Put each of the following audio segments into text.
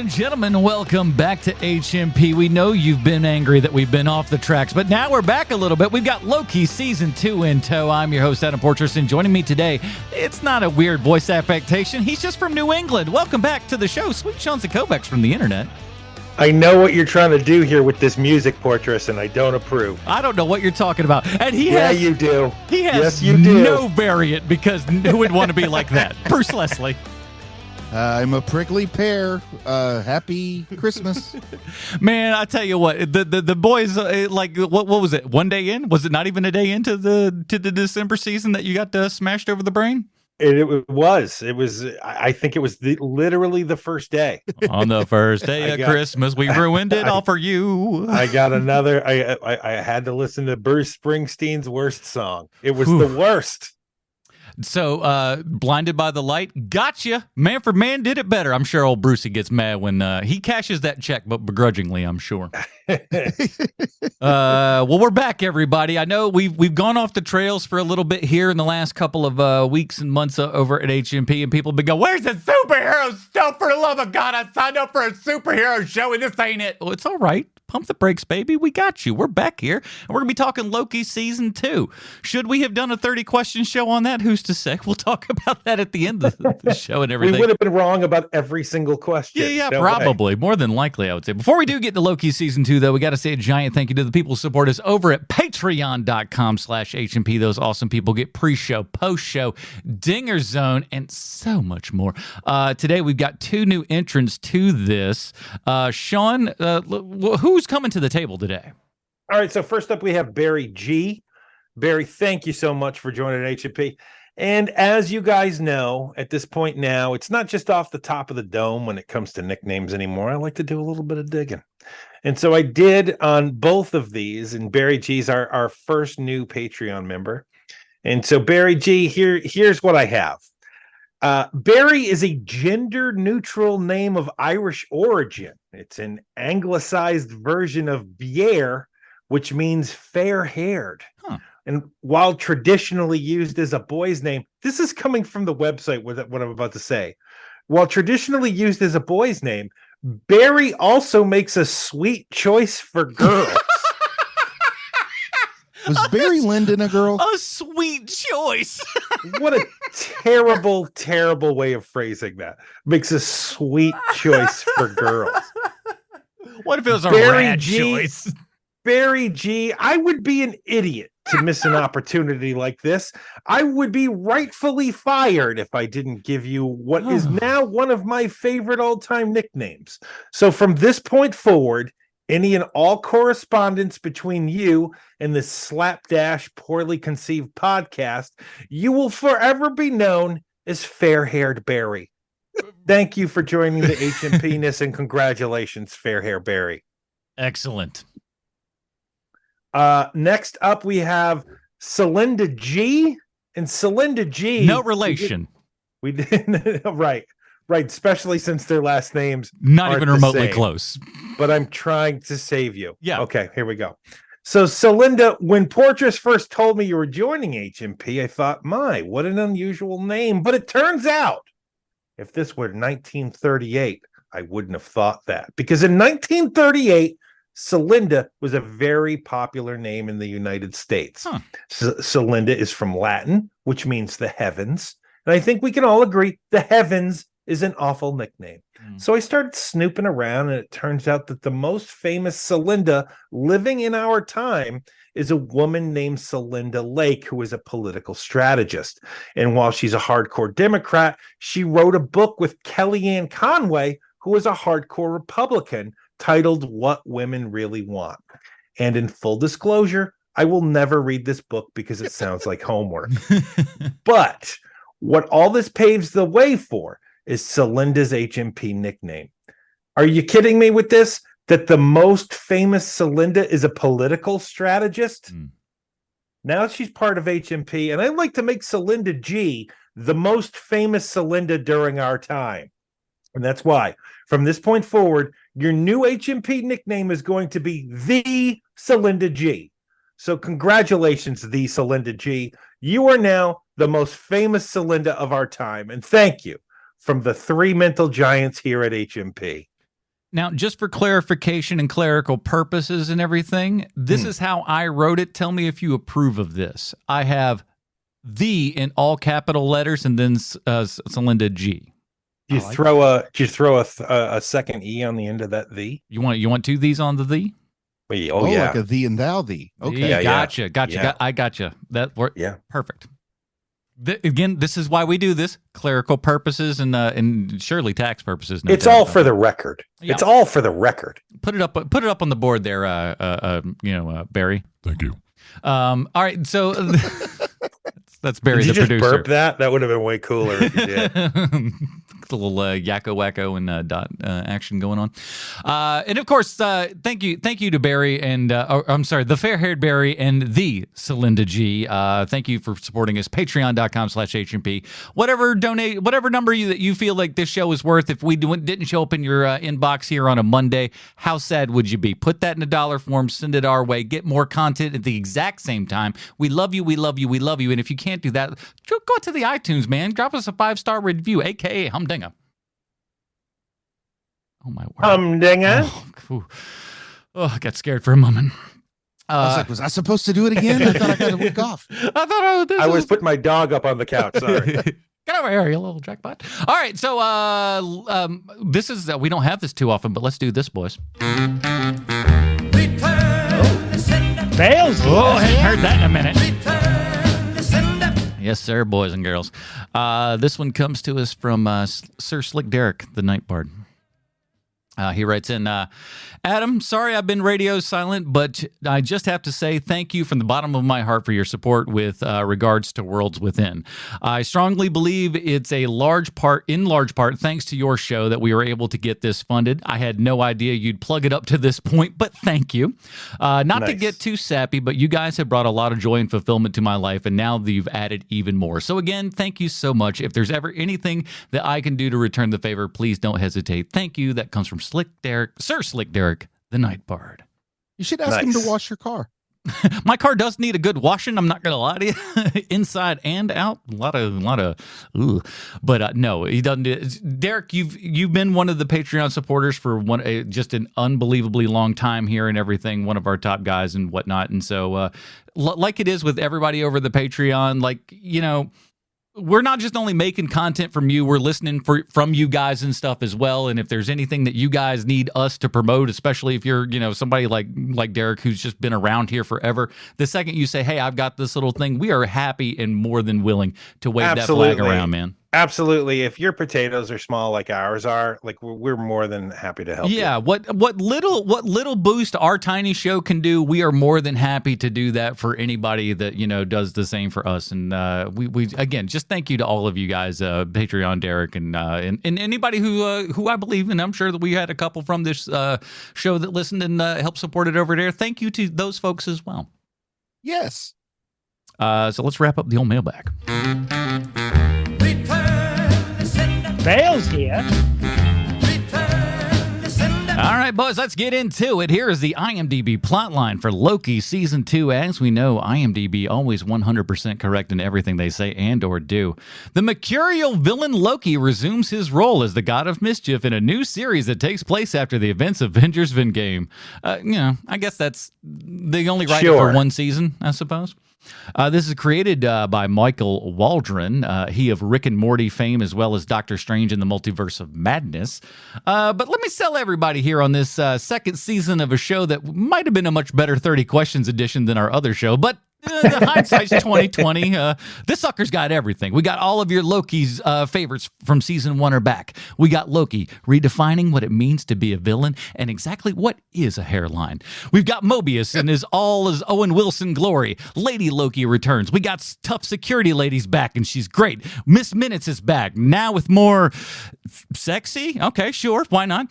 and gentlemen, welcome back to HMP. We know you've been angry that we've been off the tracks, but now we're back a little bit. We've got Loki Season 2 in tow. I'm your host, Adam Portress, and joining me today, it's not a weird voice affectation. He's just from New England. Welcome back to the show, Sweet Sean Kovacs from the internet. I know what you're trying to do here with this music, Portress, and I don't approve. I don't know what you're talking about. And you do. He has yes, you do. No variant, because who would want to be like that? Bruce Leslie. I'm a prickly pear. Happy Christmas. Man, I tell you what, the boys, what was it? One day in? Was it not even a day into the December season that you got smashed over the brain? It was. I think it was literally the first day. On the first day of Christmas, we ruined it all for you. I got another. I had to listen to Bruce Springsteen's worst song. It was the worst. So, Blinded by the Light, gotcha. Manfred Mann did it better. I'm sure old Brucey gets mad when he cashes that check, but begrudgingly, I'm sure. Well, we're back, everybody. I know we've gone off the trails for a little bit here in the last couple of weeks and months over at HMP, and people have been going, where's the superhero stuff? For the love of God, I signed up for a superhero show, and this ain't it. Well, it's all right. Pump the brakes, baby. We got you. We're back here, and we're going to be talking Loki Season 2. Should we have done a 30-question show on that? Who's to say? We'll talk about that at the end of the show and everything. We would have been wrong about every single question. Yeah, probably. More than likely, I would say. Before we do get to Loki Season 2, though, we got to say a giant thank you to the people who support us over at patreon.com/HMP. Those awesome people get pre-show, post-show, Dinger Zone, and so much more. Today, we've got two new entrants to this. Sean, who's coming to the table today? All right, so first up we have Barry G. Barry, thank you so much for joining HMP. And as you guys know, at this point now, it's not just off the top of the dome when it comes to nicknames anymore. I like to do a little bit of digging. And so I did on both of these, and Barry G's our first new Patreon member. And so Barry G, here's what I have. Barry is a gender-neutral name of Irish origin. It's an anglicized version of Bier, which means fair-haired. Huh. And while traditionally used as a boy's name, this is coming from the website with what I'm about to say. While traditionally used as a boy's name, Barry also makes a sweet choice for girls. Was Barry Lyndon a girl? A sweet choice. What a terrible, terrible way of phrasing that. Makes a sweet choice for girls. What if it was a rad choice? Barry G, I would be an idiot to miss an opportunity like this. I would be rightfully fired if I didn't give you what is now one of my favorite all-time nicknames. So from this point forward, any and all correspondence between you and this slapdash, poorly conceived podcast, you will forever be known as Fair-Haired Barry. Thank you for joining the HMP-ness, and congratulations, Fair-Haired Barry. Excellent. Next up, we have Celinda G. And Celinda G. No relation. We didn't. Right. Especially since their last names not even remotely close. But I'm trying to save you. Yeah. Okay, here we go. So, Celinda, when Portress first told me you were joining HMP, I thought, what an unusual name. But it turns out, if this were 1938, I wouldn't have thought that. Because in 1938, Celinda was a very popular name in the United States. Huh. Celinda is from Latin, which means the heavens. And I think we can all agree the heavens is an awful nickname. So I started snooping around, and it turns out that the most famous Celinda living in our time is a woman named Celinda Lake, who is a political strategist. And while she's a hardcore Democrat, she wrote a book with Kellyanne Conway, who is a hardcore Republican, titled What Women Really Want. And in full disclosure, I will never read this book because it sounds like homework. But what all this paves the way for is Celinda's HMP nickname. Are you kidding me with this? That the most famous Celinda is a political strategist? Now she's part of HMP, and I'd like to make Celinda G the most famous Celinda during our time. And that's why, from this point forward, your new HMP nickname is going to be the Celinda G. So congratulations, the Celinda G. You are now the most famous Celinda of our time. And thank you from the three mental giants here at HMP. Now, just for clarification and clerical purposes and everything, this is how I wrote it. Tell me if you approve of this. I have "the" in all capital letters and then Celinda G. Do you throw a second E on the end of that "the"? You want two "these" on the "the"? Yeah. Like a thee and thou thee. Okay. Yeah, gotcha. Yeah. I gotcha. That worked. Yeah. Perfect. Again, this is why we do this: clerical purposes and surely tax purposes. No It's doubt all about for it. the record. Yeah. It's all for the record. Put it up on the board there, Barry. Thank you. All right, so that's Barry, Did you the just producer. burp that? That would have been way cooler if you did. A little yakko wacko and dot action going on, and of course, thank you to Barry and I'm sorry, the fair-haired Barry and the Celinda G. Thank you for supporting us. Patreon.com/HMP. Whatever number that you feel like this show is worth. If we didn't show up in your inbox here on a Monday, how sad would you be? Put that in a dollar form, send it our way. Get more content at the exact same time. We love you. We love you. We love you. And if you can't do that, go to the iTunes, man. Drop us a 5-star review, aka Humdinger. Oh my word! Humdinger. I got scared for a moment. I was like, was I supposed to do it again? I thought I got a week off. I was putting my dog up on the couch. Sorry. Get over here, you little jackpot. All right, so this is we don't have this too often, but let's do this, boys. Fails. Oh, I haven't heard that in a minute. Yes, sir, boys and girls. This one comes to us from Sir Slick Derek, the Night Bard. He writes in, Adam, sorry I've been radio silent, but I just have to say thank you from the bottom of my heart for your support with regards to Worlds Within. I strongly believe it's in large part, thanks to your show that we were able to get this funded. I had no idea you'd plug it up to this point, but thank you. Not to get too sappy, but you guys have brought a lot of joy and fulfillment to my life, and now you've added even more. So again, thank you so much. If there's ever anything that I can do to return the favor, please don't hesitate. Thank you. That comes from Sir Slick Derek, the Night Bard. You should ask him to wash your car. My car does need a good washing. I'm not going to lie to you. Inside and out, a lot of, ooh. But no, he doesn't do it. Derek, you've been one of the Patreon supporters for just an unbelievably long time here and everything. One of our top guys and whatnot. And so, like it is with everybody over the Patreon, we're not just only making content from you, we're listening from you guys and stuff as well. And if there's anything that you guys need us to promote, especially if you're, somebody like Derek, who's just been around here forever, the second you say, hey, I've got this little thing, we are happy and more than willing to wave that flag around, man. Absolutely. If your potatoes are small like ours are, we're more than happy to help you. Yeah, what little boost our tiny show can do, we are more than happy to do that for anybody that does the same for us. And we again, just thank you to all of you guys, Patreon, Derek, and anybody who I believe, and I'm sure that we had a couple from this show that listened and helped support it over there. Thank you to those folks as well. Yes. So let's wrap up the old mailbag. Fails here. All right, boys, let's get into it. Here is the IMDb plotline for Loki Season 2. As we know, IMDb always 100% correct in everything they say and or do. The mercurial villain Loki resumes his role as the god of mischief in a new series that takes place after the events of Avengers Endgame. I guess that's they only write it for one season, I suppose. This is created by Michael Waldron, he of Rick and Morty fame, as well as Doctor Strange in the Multiverse of Madness. But let me sell everybody here on this second season of a show that might have been a much better 30 Questions edition than our other show, but the hindsight's 2020. This sucker's got everything. We got all of your Loki's favorites from season 1 or back. We got Loki redefining what it means to be a villain and exactly what is a hairline. We've got Mobius in his all as Owen Wilson glory. Lady Loki returns. We got tough security ladies back, and she's great. Miss Minutes is back now with more sexy. Okay, sure, why not?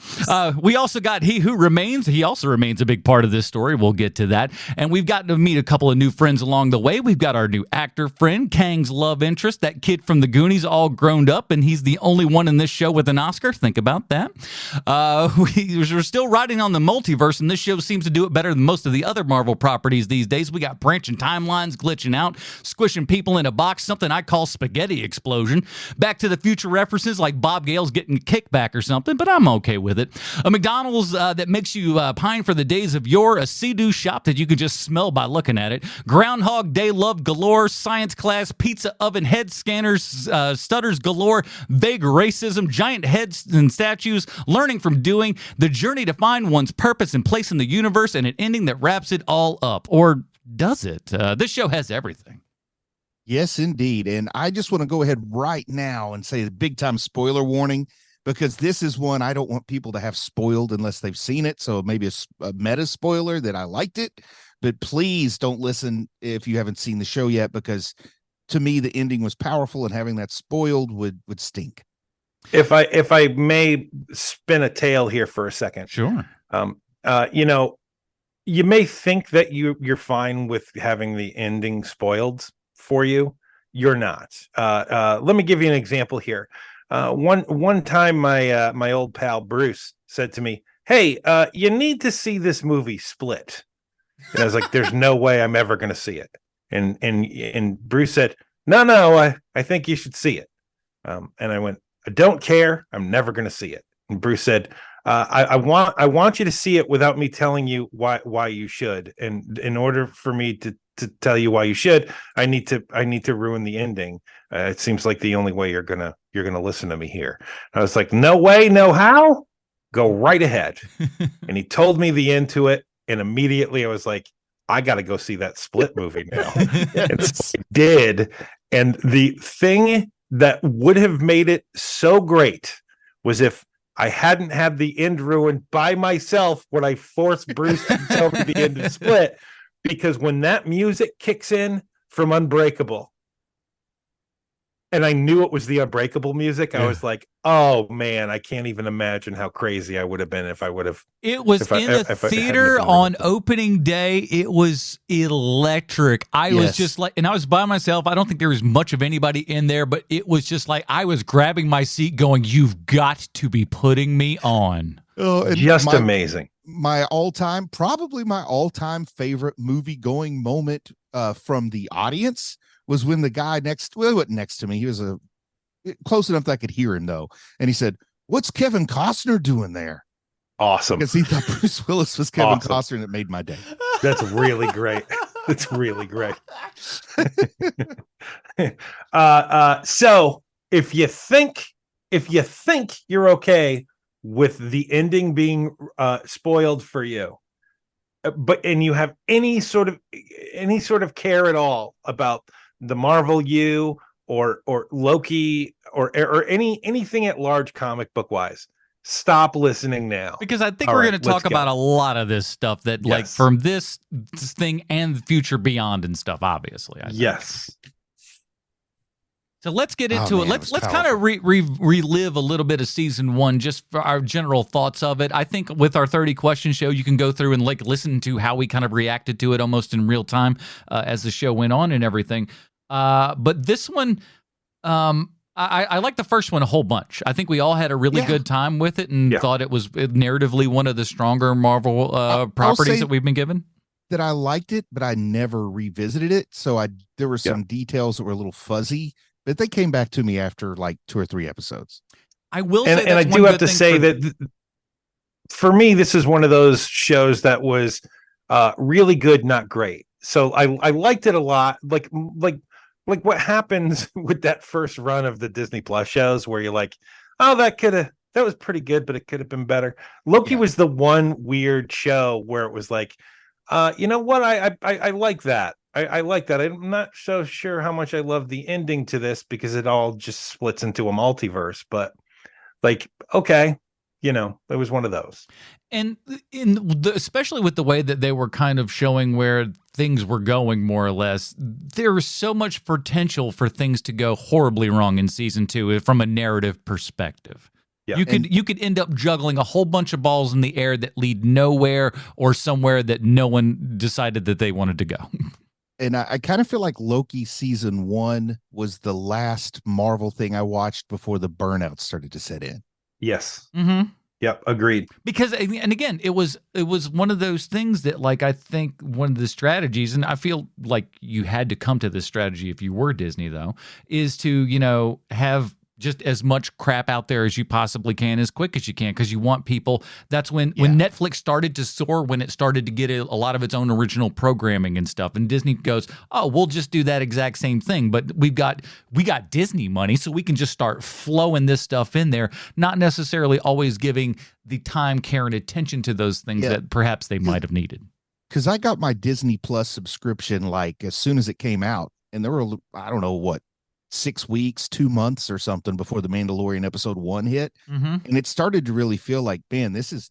We also got He Who Remains. He also remains a big part of this story. We'll get to that, and we've gotten to meet a couple of new friends along the way. We've got our new actor friend, Kang's love interest, that kid from the Goonies, all grown up, and he's the only one in this show with an Oscar. Think about that. We're still riding on the multiverse, and this show seems to do it better than most of the other Marvel properties these days. We got branching timelines, glitching out, squishing people in a box, something I call spaghetti explosion. Back to the Future references like Bob Gale's getting a kickback or something, but I'm okay with it. A McDonald's that makes you pine for the days of yore, a Sea-Doo shop that you can just smell by looking at it, Groundhog Day love galore, science class, pizza oven, head scanners, stutters galore, vague racism, giant heads and statues, learning from doing, the journey to find one's purpose and place in the universe, and an ending that wraps it all up. Or does it? This show has everything. Yes, indeed. And I just want to go ahead right now and say the big time spoiler warning, because this is one I don't want people to have spoiled unless they've seen it. So maybe a meta spoiler that I liked it, but please don't listen if you haven't seen the show yet, because to me, the ending was powerful and having that spoiled would stink. If I may spin a tale here for a second. Sure. You may think that you're fine with having the ending spoiled for you. You're not. Let me give you an example here. One time my old pal Bruce said to me, "Hey, you need to see this movie Split." And I was like, "There's no way I'm ever going to see it." And Bruce said, No, I think you should see it. And I went, "I don't care. I'm never going to see it." And Bruce said, I want you to see it without me telling you why you should. And in order for me to tell you why you should, I need to ruin the ending. It seems like the only way you're gonna listen to me here." I was like, "No way, no how. Go right ahead." And he told me the end to it, and immediately I was like, "I got to go see that Split movie now." And so I did. And the thing that would have made it so great was if I hadn't had the end ruined by myself when I forced Bruce to tell me the end of Split, because when that music kicks in from Unbreakable, and I knew it was the Unbreakable music, I was like, "Oh man, I can't even imagine how crazy I would have been if I would have." It was in the theater on opening day. It was electric. I was just like, and I was by myself. I don't think there was much of anybody in there, but it was just like I was grabbing my seat going, "You've got to be putting me on." Oh, just amazing. Probably my all-time favorite movie-going moment from the audience was when the guy he wasn't next to me. He was close enough that I could hear him though. And he said, "What's Kevin Costner doing there?" Awesome. Because he thought Bruce Willis was Kevin Costner, and it made my day. That's really great. That's really great. So if you think you're okay with the ending being spoiled for you, and you have any sort of care at all about the Marvel U or Loki or anything at large comic book wise, stop listening now. Because I think we're going to talk about a lot of this stuff that like from this thing and the future beyond and stuff, obviously. Yes. So let's get into it. Let's kind of relive a little bit of season one, just for our general thoughts of it. I think with our 30 question show, you can go through and like listen to how we kind of reacted to it almost in real time as the show went on and everything. But this one, I like the first one a whole bunch. I think we all had a really good time with it and thought it was narratively one of the stronger Marvel properties that we've been given. That I liked it, but I never revisited it. So there were some details that were a little fuzzy. But they came back to me after like 2 or 3 episodes. I will say, and I do have to say that for me, this is one of those shows that was really good, not great. So I liked it a lot. Like what happens with that first run of the Disney Plus shows, where you're like, "Oh, that was pretty good, but it could have been better." Loki was the one weird show where it was like, you know what, I like that. I like that. I'm not so sure how much I love the ending to this because it all just splits into a multiverse. But like, okay, it was one of those. And especially with the way that they were kind of showing where things were going, more or less, there was so much potential for things to go horribly wrong in season 2 from a narrative perspective. Yeah. You could end up juggling a whole bunch of balls in the air that lead nowhere or somewhere that no one decided that they wanted to go. And I kind of feel like Loki season 1 was the last Marvel thing I watched before the burnout started to set in. Yes. Mm-hmm. Yep. Agreed. Because, and again, it was one of those things that, like, I think one of the strategies, and I feel like you had to come to this strategy if you were Disney, though, is to, have just as much crap out there as you possibly can as quick as you can, because you want people. That's when Netflix started to soar, when it started to get a lot of its own original programming and stuff, and Disney goes, oh, we'll just do that exact same thing, but we got Disney money, so we can just start flowing this stuff in there, not necessarily always giving the time, care, and attention to those things that perhaps they might have needed. Because I got my Disney Plus subscription like as soon as it came out, and there were, I don't know what, 6 weeks, 2 months or something before the Mandalorian episode 1 hit. Mm-hmm. And it started to really feel like, man, this is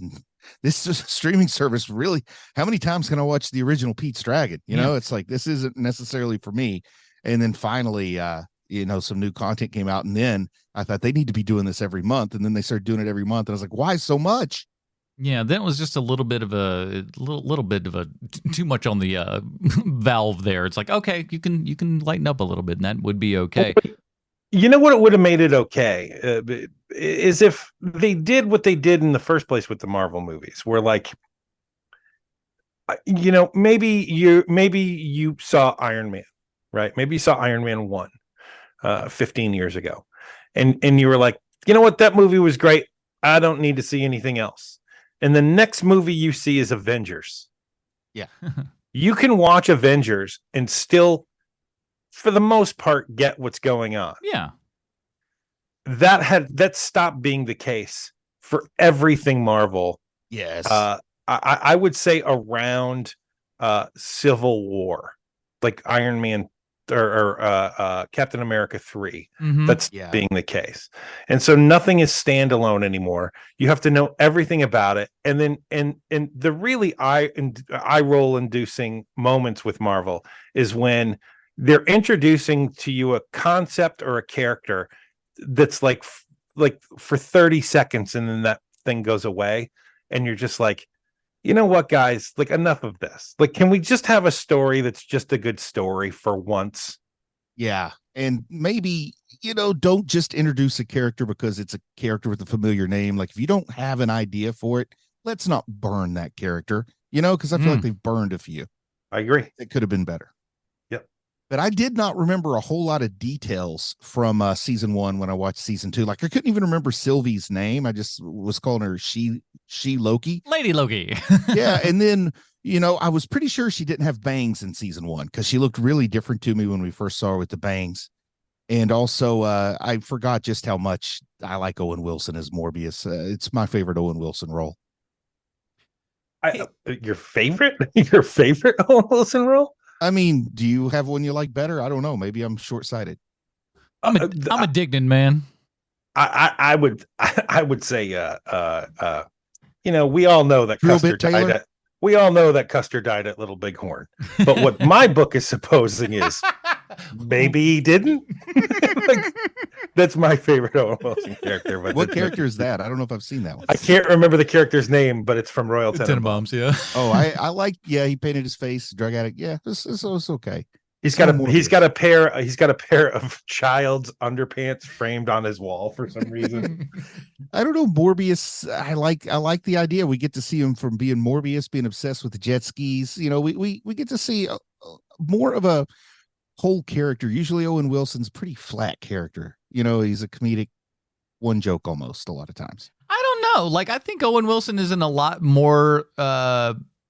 a streaming service. Really, how many times can I watch the original Pete's Dragon? It's like, this isn't necessarily for me. And then finally, some new content came out, and then I thought they need to be doing this every month. And then they started doing it every month. And I was like, why so much? Yeah, then it was just a little bit of a too much on the valve there. It's like, okay, you can lighten up a little bit, and that would be okay. You know what it would have made it okay is if they did what they did in the first place with the Marvel movies, where like, maybe you saw Iron Man, right? Maybe you saw Iron Man 1 15 years ago, and you were like, you know what, that movie was great. I don't need to see anything else. And the next movie you see is Avengers. Yeah. You can watch Avengers and still, for the most part, get what's going on. Yeah. That stopped being the case for everything Marvel. Yes. I would say around Civil War, like Iron Man or Captain America 3. Mm-hmm. That's being the case. And so nothing is standalone anymore. You have to know everything about it. And then and the really eye roll inducing moments with Marvel is when they're introducing to you a concept or a character that's like for 30 seconds, and then that thing goes away, and you're just like, you know what, guys, like, enough of this. Like, can we just have a story that's just a good story for once? Yeah. And maybe, don't just introduce a character because it's a character with a familiar name. Like, if you don't have an idea for it, let's not burn that character, because I feel like they've burned a few. I agree. It could have been better. Yep. But I did not remember a whole lot of details from season 1 when I watched season 2. Like, I couldn't even remember Sylvie's name. I just was calling her she Loki. Lady Loki. Yeah. And then, I was pretty sure she didn't have bangs in season 1 because she looked really different to me when we first saw her with the bangs. And also, I forgot just how much I like Owen Wilson as Morbius. It's my favorite Owen Wilson role. Your favorite Owen Wilson role? I mean, do you have one you like better? I don't know. Maybe I'm short-sighted. I'm a Dignan man. I would say we all know that Custer died. We all know that Custer died at Little Bighorn. But what my book is supposing is maybe he didn't. That's my favorite Owen Wilson character. But what character is that? I don't know if I've seen that one. I can't remember the character's name, but it's from Royal Tenenbaums. Yeah. Oh, I like. Yeah, he painted his face, drug addict. Yeah, it's okay. He's got a pair of child's underpants framed on his wall for some reason. I don't know. Morbius. I like the idea. We get to see him from being Morbius, being obsessed with the jet skis. We get to see more of a whole character. Usually Owen Wilson's pretty flat character. He's a comedic one joke almost a lot of times. I don't know. Like, I think Owen Wilson is in a lot more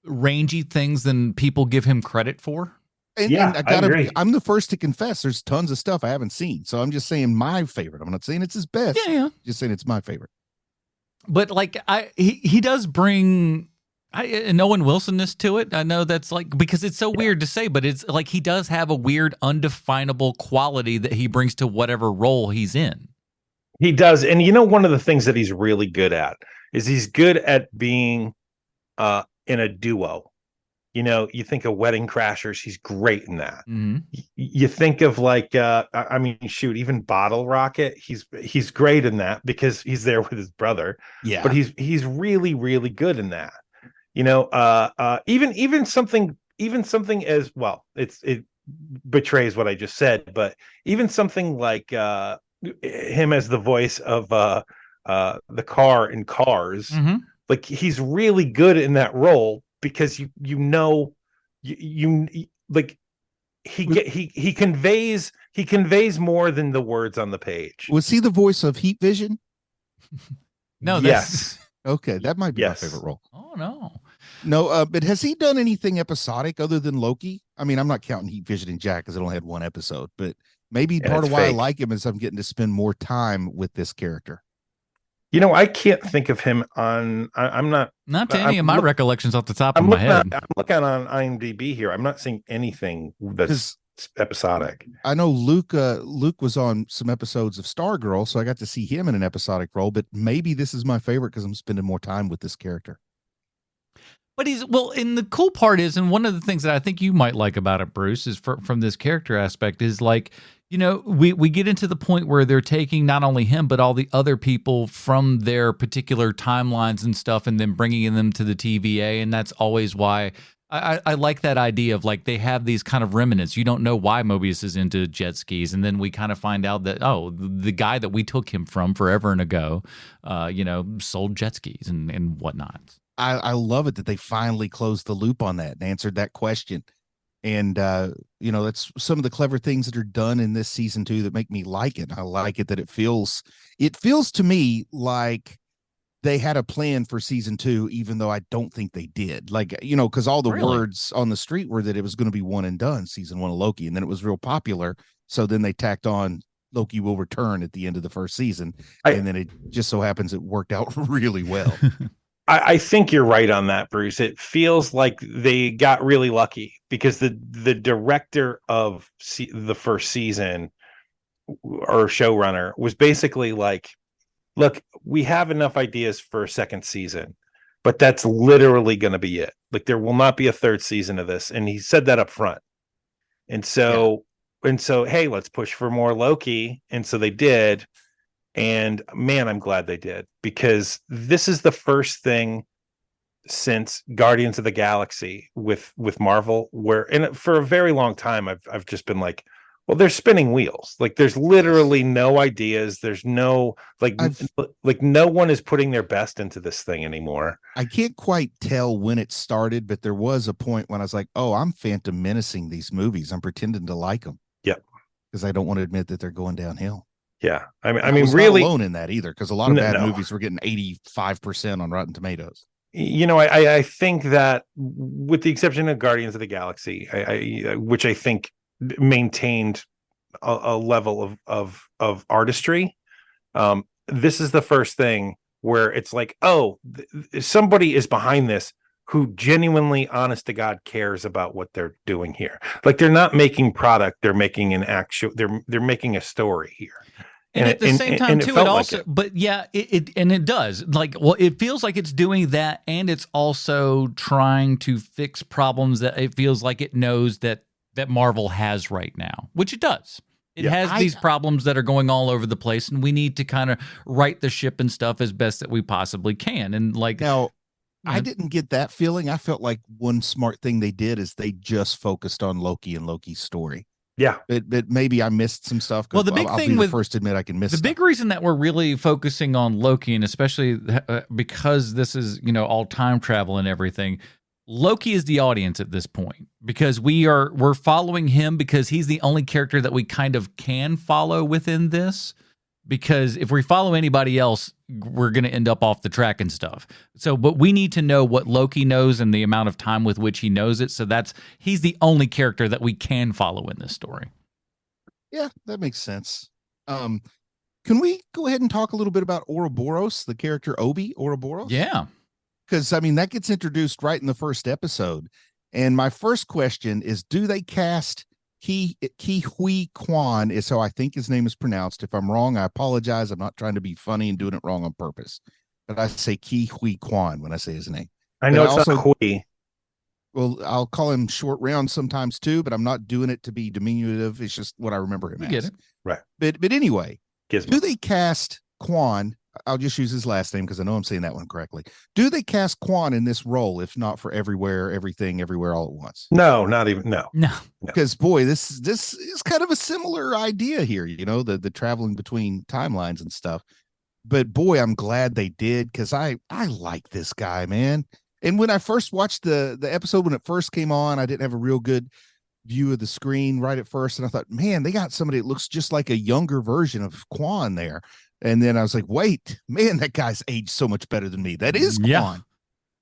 rangy things than people give him credit for. And I agree. I'm the first to confess there's tons of stuff I haven't seen. So I'm just saying my favorite. I'm not saying it's his best. Yeah. Just saying it's my favorite. But like he does bring an Owen Wilsonness to it. I know that's like, because it's so weird to say, but it's like he does have a weird undefinable quality that he brings to whatever role he's in. He does. And one of the things that he's really good at is he's good at being in a duo. You think of Wedding Crashers, he's great in that. Mm-hmm. You think of even Bottle Rocket, he's great in that because he's there with his brother. Yeah. But he's really, really good in that. Even something even something as well, it betrays what I just said, but even something like him as the voice of the car in Cars, Mhm. like he's really good in that role because you like he conveys more than the words on the page. Was he the voice of Heat Vision? No, Yes. Okay, that might be my Yes. favorite role. Oh no. No, but has he done anything episodic other than Loki? I mean, I'm not counting Heat Vision and Jack because it only had one episode, but maybe And part it's of why I fake. like him is I'm getting to spend more time with this character. You know, I can't think of him on. I'm not. Not to I'm any of my look- recollections off the top of I'm my looking. head. I'm looking on IMDb here. I'm not seeing anything that's episodic. I know Luke was on some episodes of Stargirl, so I got to see him in an episodic role, but maybe this is my favorite because I'm spending more time with this character. But and the cool part is, and one of the things that I think you might like about it, Bruce, is from this character aspect is like, you know, we get into the point where they're taking not only him, but all the other people from their particular timelines and stuff, and then bringing them to the TVA. And that's always why I like that idea of like they have these kind of remnants. You don't know why Mobius is into jet skis. And then we kind of find out that, oh, the guy that we took him from forever and ago, sold jet skis and whatnot. I love it that they finally closed the loop on that and answered that question. And, that's some of the clever things that are done in this season 2 that make me like it. I like it that it feels to me like they had a plan for season 2, even though I don't think they did. Like, because all the words on the street were that it was going to be one and done, season 1 of Loki. And then it was real popular. So then they tacked on Loki will return at the end of the first season. And then it just so happens it worked out really well. I think you're right on that, Bruce. It feels like they got really lucky because the director of the first season or showrunner was basically like, look, we have enough ideas for a second season, but that's literally going to be it. Like there will not be a third season of this. And he said that up front. And so, hey, let's push for more Loki. And so they did. And man, I'm glad they did, because this is the first thing since Guardians of the Galaxy with Marvel where, and for a very long time, I've just been like, well, they're spinning wheels. Like there's literally no ideas. There's no like no one is putting their best into this thing anymore. I can't quite tell when it started, but there was a point when I was like, oh, I'm Phantom Menacing these movies. I'm pretending to like them. Yep. Because I don't want to admit that they're going downhill. Yeah. I mean, was really not alone in that either, because a lot of bad movies were getting 85% on Rotten Tomatoes. You know, I think that with the exception of Guardians of the Galaxy, which I think maintained a level of artistry, this is the first thing where it's like, oh, somebody is behind this who genuinely, honest to God, cares about what they're doing here. Like they're not making product, they're making an actual, they're making a story here. And at the same time, too, it also, but yeah, it does. Like, well, it feels like it's doing that, and it's also trying to fix problems that it feels like it knows that Marvel has right now, which it does. It has these problems that are going all over the place, and we need to kind of right the ship and stuff as best that we possibly can. And like now, I didn't get that feeling. I felt like one smart thing they did is they just focused on Loki and Loki's story. Yeah, but maybe I missed some stuff. Well, the big I'll thing be with the first to admit I can miss the stuff. big reason that we're really focusing on Loki, and especially because this is all time travel and everything. Loki is the audience at this point because we're following him because he's the only character that we kind of can follow within this. Because if we follow anybody else, we're going to end up off the track and stuff. So, but we need to know what Loki knows and the amount of time with which he knows it. So he's the only character that we can follow in this story. Yeah, that makes sense. Can we go ahead and talk a little bit about Ouroboros, the character Obi Ouroboros? Yeah. Because, I mean, that gets introduced right in the first episode. And my first question is, do they cast Ki Hui Kwan is how I think his name is pronounced. If I'm wrong, I apologize. I'm not trying to be funny and doing it wrong on purpose. But I say Ki Hui Kwan when I say his name. I know it's not Hui. Well, I'll call him Short Round sometimes too, but I'm not doing it to be diminutive. It's just what I remember him as. Get it. Right. But anyway, do they cast Kwan, I'll just use his last name because I know I'm saying that one correctly. Do they cast Quan in this role, if not for Everywhere, Everything, Everywhere, All at Once? No, not even. No. No. Because boy, this is kind of a similar idea here, the traveling between timelines and stuff. But boy, I'm glad they did, because I like this guy, man. And when I first watched the episode, when it first came on, I didn't have a real good view of the screen right at first, and I thought, man, they got somebody that looks just like a younger version of Quan there. And then I was like, wait, man, that guy's aged so much better than me. That is Quan.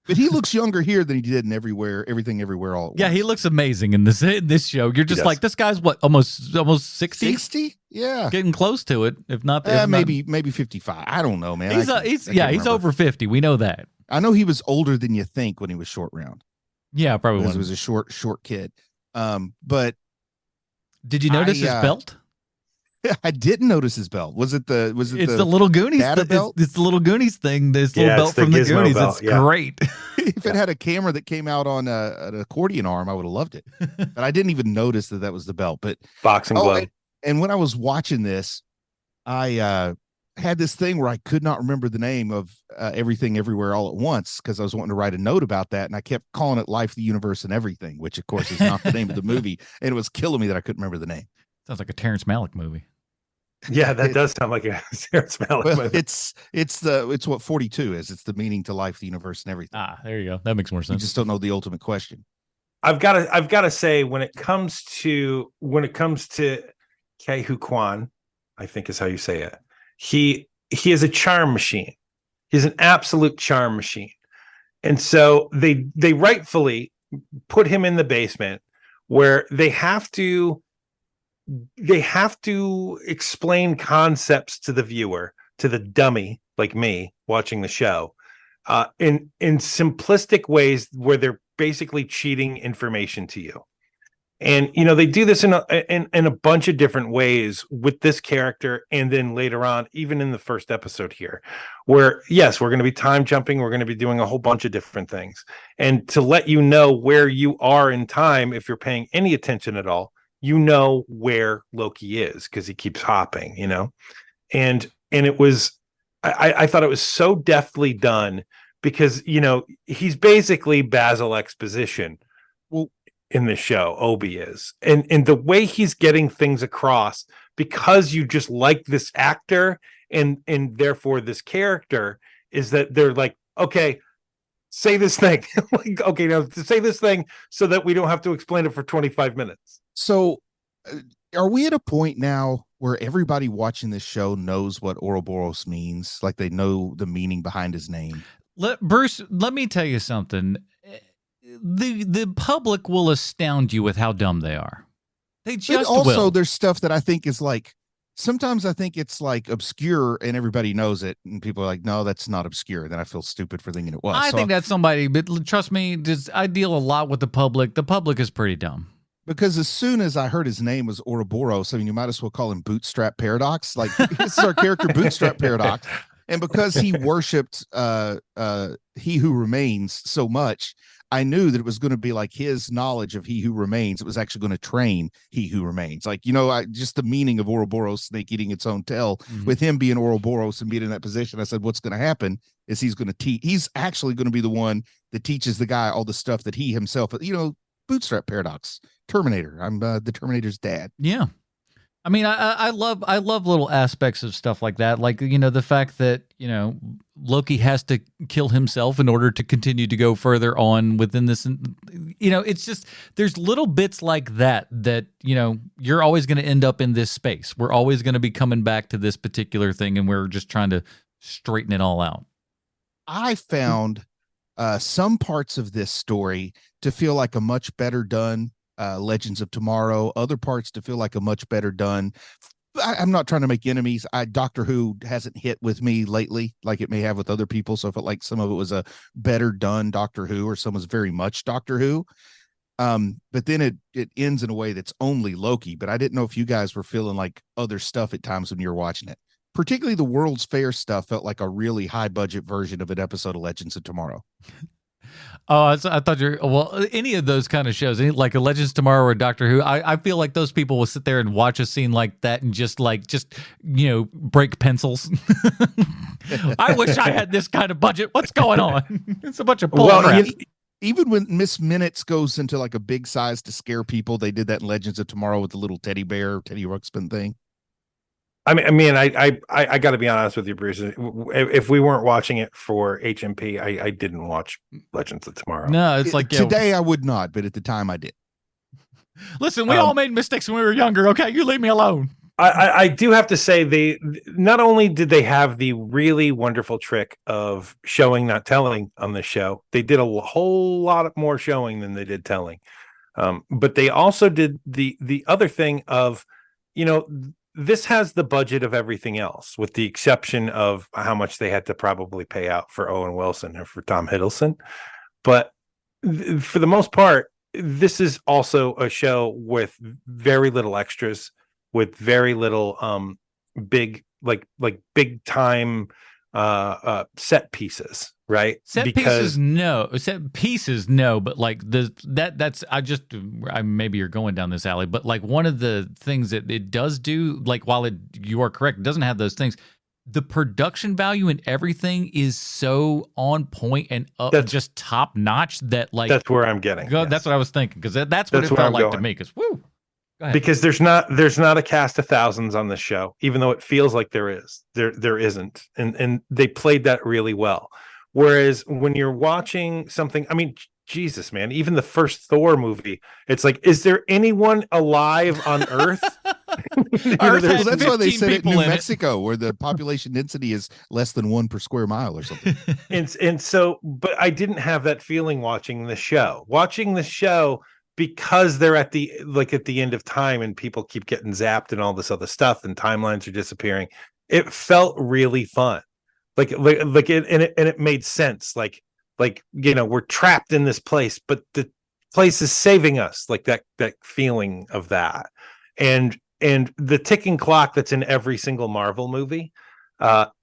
But he looks younger here than he did in Everything, Everywhere, All at Once. He looks amazing in this show. You're just like, this guy's what, almost 60? 60? Yeah. Getting close to it, if not. Maybe 55. I don't know, man. He's over 50. We know that. I know he was older than you think when he was Short Round. Yeah, probably because he was a short kid. But did you notice his belt? I didn't notice his belt. It's the little Goonies belt? It's the little Goonies thing. This little belt from the Goonies. It's great. If it had a camera that came out on an accordion arm, I would have loved it. But I didn't even notice that was the belt. But boxing glove. And when I was watching this, I had this thing where I could not remember the name of Everything, Everywhere, All at Once, because I was wanting to write a note about that, and I kept calling it Life, the Universe, and Everything, which of course is not the name of the movie, and it was killing me that I couldn't remember the name. Sounds like a Terrence Malick movie. Yeah, that does sound like a Terrence Malick movie. It's what 42 is. It's the meaning to life, the universe, and everything. There you go. That makes more sense. You just don't know the ultimate question. I've got to say, when it comes to Ke Huy Quan, I think is how you say it. He is a charm machine. He's an absolute charm machine. And so they rightfully put him in the basement where they have to explain concepts to the viewer, to the dummy like me watching the show, in simplistic ways where they're basically cheating information to you. And they do this in a bunch of different ways with this character, and then later on, even in the first episode here, where yes, we're going to be time jumping, we're going to be doing a whole bunch of different things, and to let you know where you are in time, if you're paying any attention at all, where Loki is, because he keeps hopping, and it was, I thought it was so deftly done, because he's basically Basil exposition. Well, in the show, Obi is, and the way he's getting things across, because you just like this actor and therefore this character, is that they're like, okay, say this thing, like, okay, now say this thing so that we don't have to explain it for 25 minutes. So are we at a point now where everybody watching this show knows what Ouroboros means? Like they know the meaning behind his name? Bruce, let me tell you something. The public will astound you with how dumb they are. They just will. There's stuff that I think is like, sometimes I think it's like obscure and everybody knows it, and people are like, no, that's not obscure. Then I feel stupid for thinking it was. I think that's somebody, but trust me, I deal a lot with the public. The public is pretty dumb. Because as soon as I heard his name was Ouroboros, I mean, you might as well call him Bootstrap Paradox. Like, this is our character, Bootstrap Paradox. And because he worshipped He Who Remains so much, I knew that it was going to be like his knowledge of He Who Remains. It was actually going to train He Who Remains. Like, just the meaning of Ouroboros, snake eating its own tail. Mm-hmm. With him being Ouroboros and being in that position, I said, what's going to happen is he's going to teach. He's actually going to be the one that teaches the guy all the stuff that he himself, Bootstrap Paradox, Terminator. I'm the Terminator's dad. Yeah. I mean, I love little aspects of stuff like that. Like, the fact that, Loki has to kill himself in order to continue to go further on within this. It's just, there's little bits like that, you're always going to end up in this space. We're always going to be coming back to this particular thing, and we're just trying to straighten it all out. I found some parts of this story to feel like a much better done Legends of Tomorrow, other parts to feel like a much better done. I'm not trying to make enemies. Doctor Who hasn't hit with me lately like it may have with other people, so I felt like some of it was a better done Doctor Who, or some was very much Doctor Who. But then it ends in a way that's only Loki. But I didn't know if you guys were feeling like other stuff at times when you were watching it. Particularly the World's Fair stuff felt like a really high budget version of an episode of Legends of Tomorrow. Oh, I thought you're well. Any of those kind of shows, like a Legends Tomorrow or Doctor Who, I feel like those people will sit there and watch a scene like that and just break pencils. I wish I had this kind of budget. What's going on? It's a bunch of bull crap. Even when Miss Minutes goes into like a big size to scare people, they did that in Legends of Tomorrow with the little teddy bear, Teddy Ruxpin thing. I got to be honest with you, Bruce. If we weren't watching it for HMP, I didn't watch Legends of Tomorrow. No, it's like today I would not, but at the time I did. Listen, we all made mistakes when we were younger. Okay, you leave me alone. I do have to say, they not only did they have the really wonderful trick of showing, not telling on the show, they did a whole lot more showing than they did telling. But they also did the other thing of, this has the budget of everything else, with the exception of how much they had to probably pay out for Owen Wilson or for Tom Hiddleston. But for the most part, this is also a show with very little extras, with very little big time set pieces, right? Set pieces, no. But like maybe you're going down this alley, but like one of the things that it does do, like while you are correct, it doesn't have those things. The production value and everything is so on point and just top notch that like that's where I'm getting. Yes. That's what I was thinking, because that's what it felt like to me. Because because there's not a cast of thousands on this show, even though it feels like there is. There isn't, and they played that really well. Whereas when you're watching something, I mean, Jesus, man, even the first Thor movie, it's like, is there anyone alive on Earth? That's why they said it in New Mexico, where the population density is less than 1 per square mile or something. and so, but I didn't have that feeling watching the show. Because they're at the end of time and people keep getting zapped and all this other stuff and timelines are disappearing. It felt really fun. It made sense. Like, we're trapped in this place, but the place is saving us. Like that feeling of that. And the ticking clock that's in every single Marvel movie,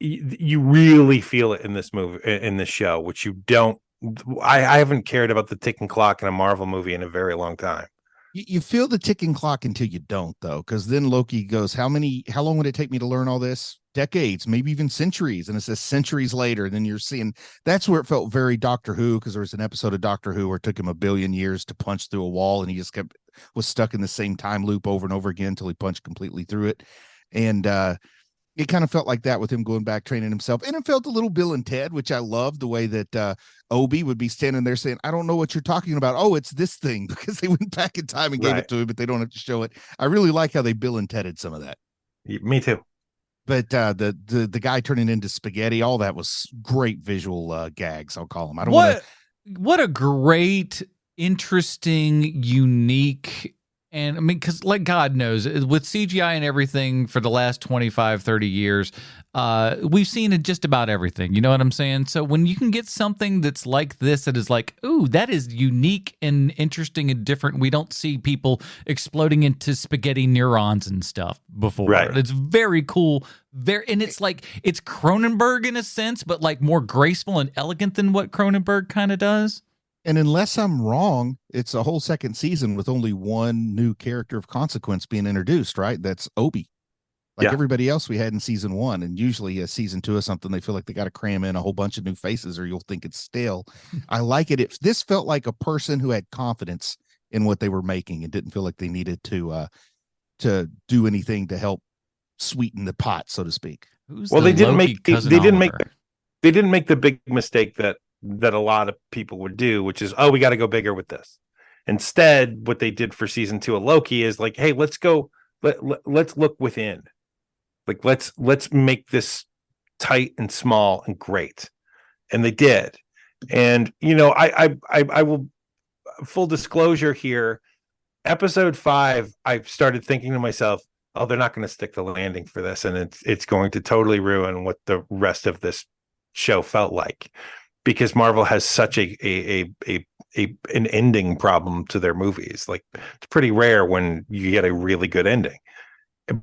you really feel it in this movie, in this show, which you don't. I haven't cared about the ticking clock in a Marvel movie in a very long time. You feel the ticking clock until you don't, though, because then Loki goes, how long would it take me to learn all this? Decades, maybe even centuries. And it says centuries later. Then you're seeing, that's where it felt very Doctor Who, because there was an episode of Doctor Who where it took him 1 billion years to punch through a wall, and he just was stuck in the same time loop over and over again until he punched completely through it. And it kind of felt like that with him going back training himself. And it felt a little Bill and Ted, which I loved, the way that Obi would be standing there saying, I don't know what you're talking about. Oh, it's this thing, because they went back in time and gave it to him, but they don't have to show it. I really like how they Bill and Tedded some of that. Me too. But the guy turning into spaghetti, all that was great visual gags, I'll call them. What a great, interesting, unique. And I mean, because like God knows, with CGI and everything for the last 25, 30 years, we've seen it just about everything. You know what I'm saying? So when you can get something that's like this, that is like, ooh, that is unique and interesting and different. We don't see people exploding into spaghetti neurons and stuff before. Right. It's very cool. And it's like, it's Cronenberg in a sense, but like more graceful and elegant than what Cronenberg kind of does. And unless I'm wrong, it's a whole second season with only one new character of consequence being introduced, right? That's Obi. Like everybody else we had in season 1. And usually a season 2 or something, they feel like they got to cram in a whole bunch of new faces or you'll think it's stale. I like it. This felt like a person who had confidence in what they were making and didn't feel like they needed to do anything to help sweeten the pot, so to speak. They didn't make the big mistake that a lot of people would do, which is, we got to go bigger with this. Instead, what they did for season 2 of Loki is like, hey, let's look within. Like, let's make this tight and small and great. And they did. And, I will, full disclosure here, episode 5, I started thinking to myself, oh, they're not going to stick the landing for this. And it's going to totally ruin what the rest of this show felt like. Because Marvel has such an ending problem to their movies. Like, it's pretty rare when you get a really good ending.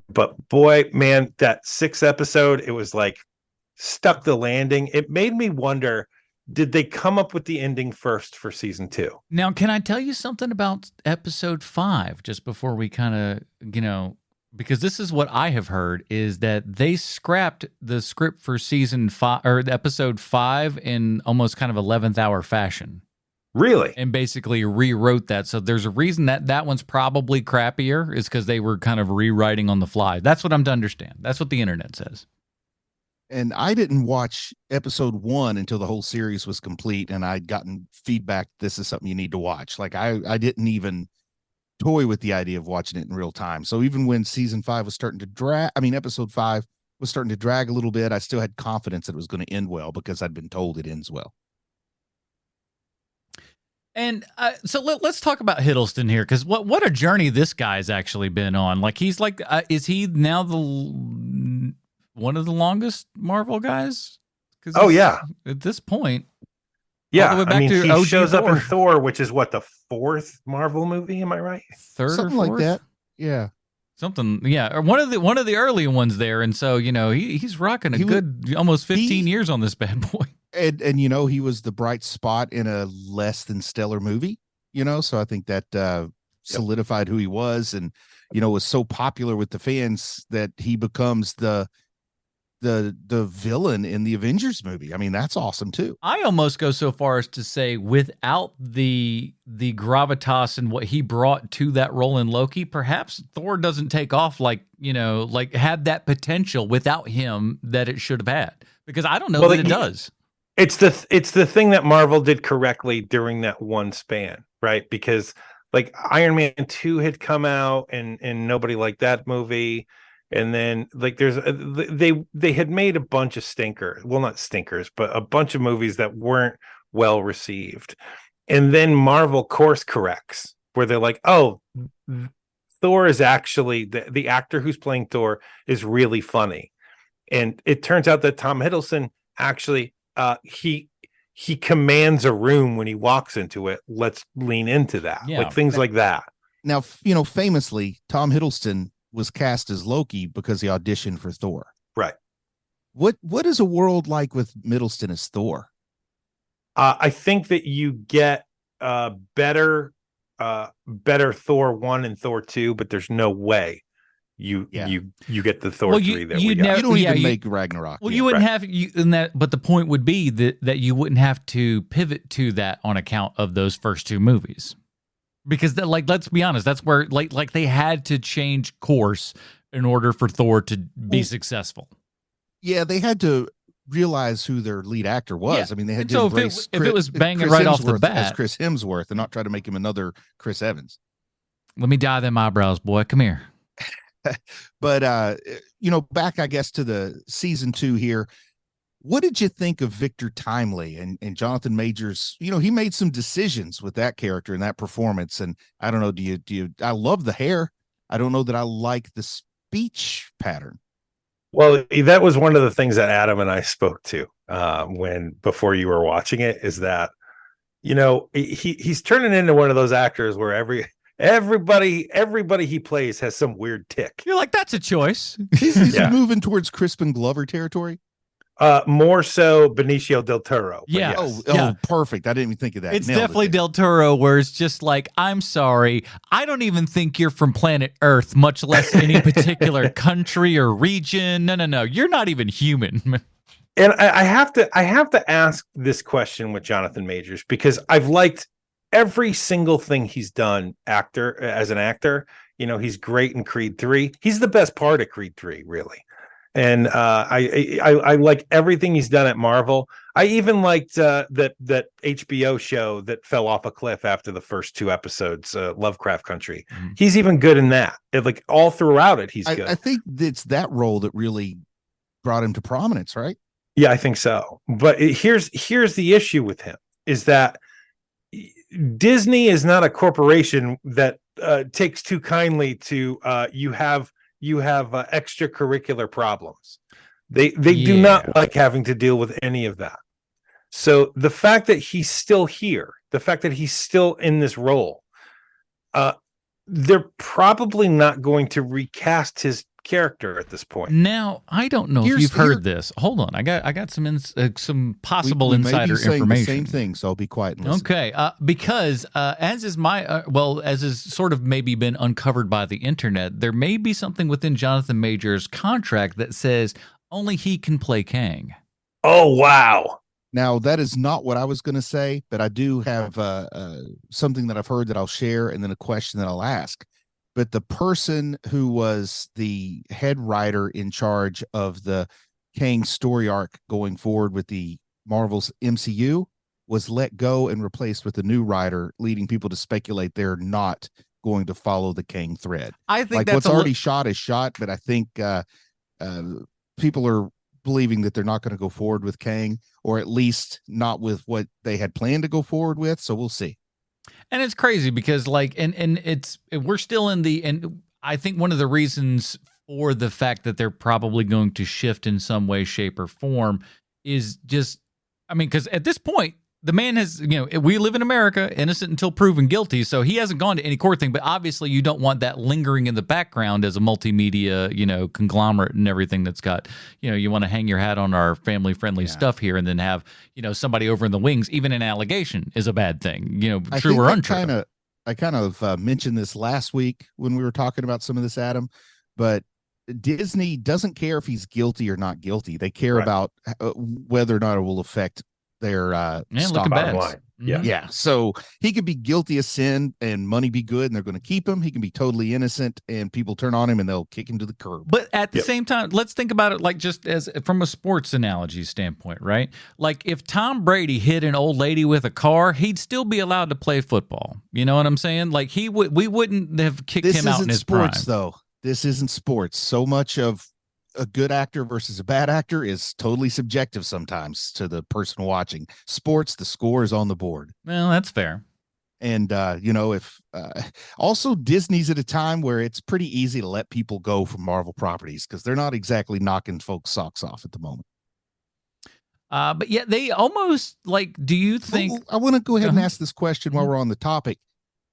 But boy, man, that 6th episode, it was like stuck the landing. It made me wonder, did they come up with the ending first for season 2? Now, can I tell you something about episode 5 just before we kind of, because this is what I have heard is that they scrapped the script for season 5 or episode 5 in almost kind of 11th hour fashion. Really? And basically rewrote that. So there's a reason that one's probably crappier is because they were kind of rewriting on the fly. That's what I'm to understand. That's what the internet says. And I didn't watch episode 1 until the whole series was complete, and I'd gotten feedback. This is something you need to watch. Like I didn't even toy with the idea of watching it in real time. So even when season 5 was starting to episode 5 was starting to drag a little bit, I still had confidence that it was going to end well because I'd been told it ends well. And so let's talk about Hiddleston here, because what a journey this guy's actually been on. Like he's like, is he now one of the longest Marvel guys? Oh yeah, at this point, yeah. all the way back I mean, to he OG shows up in Thor. Thor, which is what, the 4th Marvel movie? Am I right? Third Something or like fourth? that. Yeah. Something, yeah, or one of the early ones there, and so he's rocking a good almost 15 years on this bad boy. And he was the bright spot in a less than stellar movie, so I think that solidified who he was, and was so popular with the fans that he becomes the villain in the Avengers movie. I mean, that's awesome too. I almost go so far as to say, without the gravitas and what he brought to that role in Loki, perhaps Thor doesn't take off like had that potential without him that it should have had. Because I don't know that it does. It's the thing that Marvel did correctly during that one span, right? Because like Iron Man 2 had come out and nobody liked that movie. And then like they had made a bunch of not stinkers, but a bunch of movies that weren't well received. And then Marvel course corrects where they're like, oh, Thor is actually the actor who's playing Thor is really funny. And it turns out that Tom Hiddleston actually he commands a room when he walks into it. Let's lean into that. Yeah. Like things like that. Now, famously, Tom Hiddleston was cast as Loki because he auditioned for Thor. Right. What is a world like with Middleston as Thor? I think that you get better Thor 1 and Thor 2, but there's no way you get the Thor 3 that we got. You don't even make Ragnarok. Well, you wouldn't have in that, but the point would be that you wouldn't have to pivot to that on account of those first 2 movies. Because let's be honest, that's where like they had to change course in order for Thor to be successful. Yeah, they had to realize who their lead actor was. Yeah. I mean, they had And to so embrace if it was banging Chris right off the Hemsworth bat as Chris Hemsworth and not try to make him another Chris Evans. Let me dye them eyebrows, boy. Come here. But back, I guess, to the season 2 here. What did you think of Victor Timely and Jonathan Majors? He made some decisions with that character and that performance. And I don't know, do you, I love the hair. I don't know that I like the speech pattern. Well, that was one of the things that Adam and I spoke to before you were watching it, is that, he's turning into one of those actors where everybody he plays has some weird tick. You're like, that's a choice. He's moving towards Crispin Glover territory. More so Benicio del Toro. Yeah. Yes. Oh, perfect. I didn't even think of that. It's Nailed definitely it. Del Toro, where it's just like, I'm sorry, I don't even think you're from planet Earth, much less any particular country or region. No. You're not even human. And I have to ask this question with Jonathan Majors, because I've liked every single thing he's done as an actor. He's great in Creed 3. He's the best part of Creed 3, really. And I like everything he's done at Marvel. I even liked that HBO show that fell off a cliff after the first 2 episodes, Lovecraft Country. Mm-hmm. He's even good in that. Like all throughout it, he's good. I think it's that role that really brought him to prominence, right? Yeah, I think so. But here's the issue with him, is that Disney is not a corporation that takes too kindly to you have extracurricular problems. They do not like having to deal with any of that. So the fact that he's still here, the fact that he's still in this role, they're probably not going to recast character at this point. Now, I don't know if Here's- you've heard this. Hold on, I got some possible we may be insider saying information. The same thing, so I'll be quiet and listen. Okay, because as is as is sort of maybe been uncovered by the internet, there may be something within Jonathan Major's contract that says only he can play Kang. Oh, wow. Now, that is not what I was going to say, but I do have something that I've heard that I'll share, and then a question that I'll ask. But the person who was the head writer in charge of the Kang story arc going forward with the Marvel's MCU was let go and replaced with a new writer, leading people to speculate they're not going to follow the Kang thread. I think Like that's what's already shot is shot, but I think people are believing that they're not going to go forward with Kang, or at least not with what they had planned to go forward with. So we'll see. And it's crazy because we're still in and I think one of the reasons for the fact that they're probably going to shift in some way, shape, or form is just, because at this point, the man has, we live in America, innocent until proven guilty. So he hasn't gone to any court thing, but obviously you don't want that lingering in the background as a multimedia, conglomerate and everything that's got, you want to hang your hat on our family friendly stuff here and then have, somebody over in the wings. Even an allegation is a bad thing, true or untrue. I kind of mentioned this last week when we were talking about some of this, Adam, but Disney doesn't care if he's guilty or not guilty. They care about whether or not it will affect their stock bottom line. Yeah. So he could be guilty of sin and money be good and they're going to keep him. He can be totally innocent and people turn on him and they'll kick him to the curb. But at the same time, let's think about it like just as from a sports analogy standpoint, right? Like if Tom Brady hit an old lady with a car, he'd still be allowed to play football. You know what I'm saying? Like we wouldn't have kicked him out in his sports, prime. Though. This isn't sports. So much of a good actor versus a bad actor is totally subjective sometimes to the person watching. Sports, the score is on the board. Well, that's fair. And, if also Disney's at a time where it's pretty easy to let people go from Marvel properties because they're not exactly knocking folks' socks off at the moment. But yeah, they almost do you think? I want to go ahead and ask this question while we're on the topic.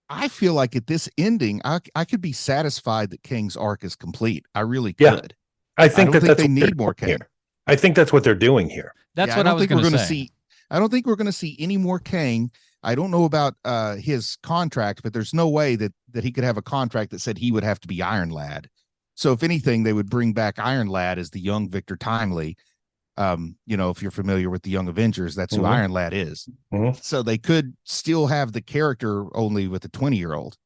I feel like at this ending, I could be satisfied that Kang's arc is complete. I really could. Yeah. I think that's they need more Kang. I think that's what they're doing here. That's what I was going to say. I don't think we're going to see any more Kang. I don't know about his contract, but there's no way that he could have a contract that said he would have to be Iron Lad. So if anything, they would bring back Iron Lad as the young Victor Timely. If you're familiar with the Young Avengers, that's who Iron Lad is. So they could still have the character only with a 20-year-old.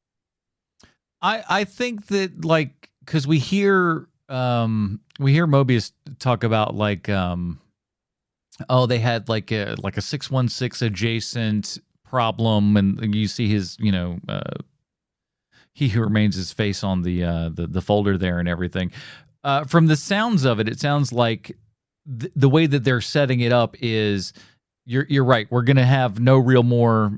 I think that because we hear Mobius talk about they had like a 616 adjacent problem, and you see his He Who Remains his face on the folder there and everything. From the sounds of it, it sounds like the way that they're setting it up is you're right. We're gonna have no real more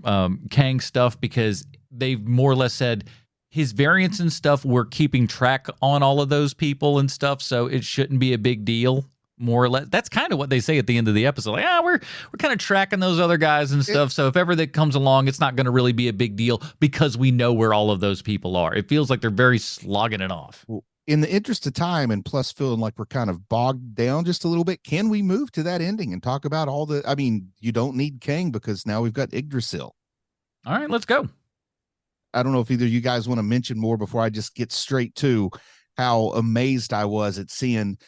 Kang stuff because they've more or less said his variants and stuff, we're keeping track on all of those people and stuff, so it shouldn't be a big deal, more or less. That's kind of what they say at the end of the episode. Like, we're kind of tracking those other guys and stuff, so if ever that comes along, it's not going to really be a big deal because we know where all of those people are. It feels like they're very slogging it off. In the interest of time, and plus feeling like we're kind of bogged down just a little bit, can we move to that ending and talk about you don't need Kang because now we've got Yggdrasil. All right, let's go. I don't know if either of you guys want to mention more before I just get straight to how amazed I was at seeing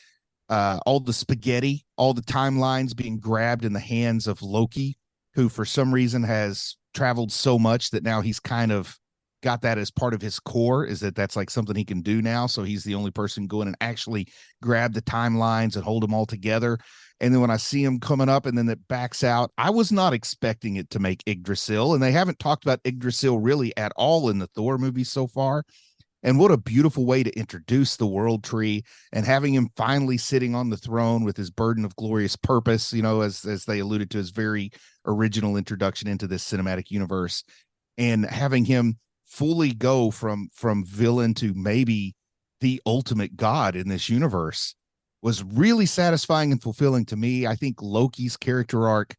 all the spaghetti, all the timelines being grabbed in the hands of Loki, who for some reason has traveled so much that now he's kind of got that as part of his core, is that's like something he can do now. So he's the only person going and actually grab the timelines and hold them all together. And then when I see him coming up and then it backs out, I was not expecting it to make Yggdrasil. And they haven't talked about Yggdrasil really at all in the Thor movies so far. And what a beautiful way to introduce the world tree and having him finally sitting on the throne with his burden of glorious purpose, as they alluded to his very original introduction into this cinematic universe, and having him fully go from villain to maybe the ultimate god in this universe was really satisfying and fulfilling to me. I think Loki's character arc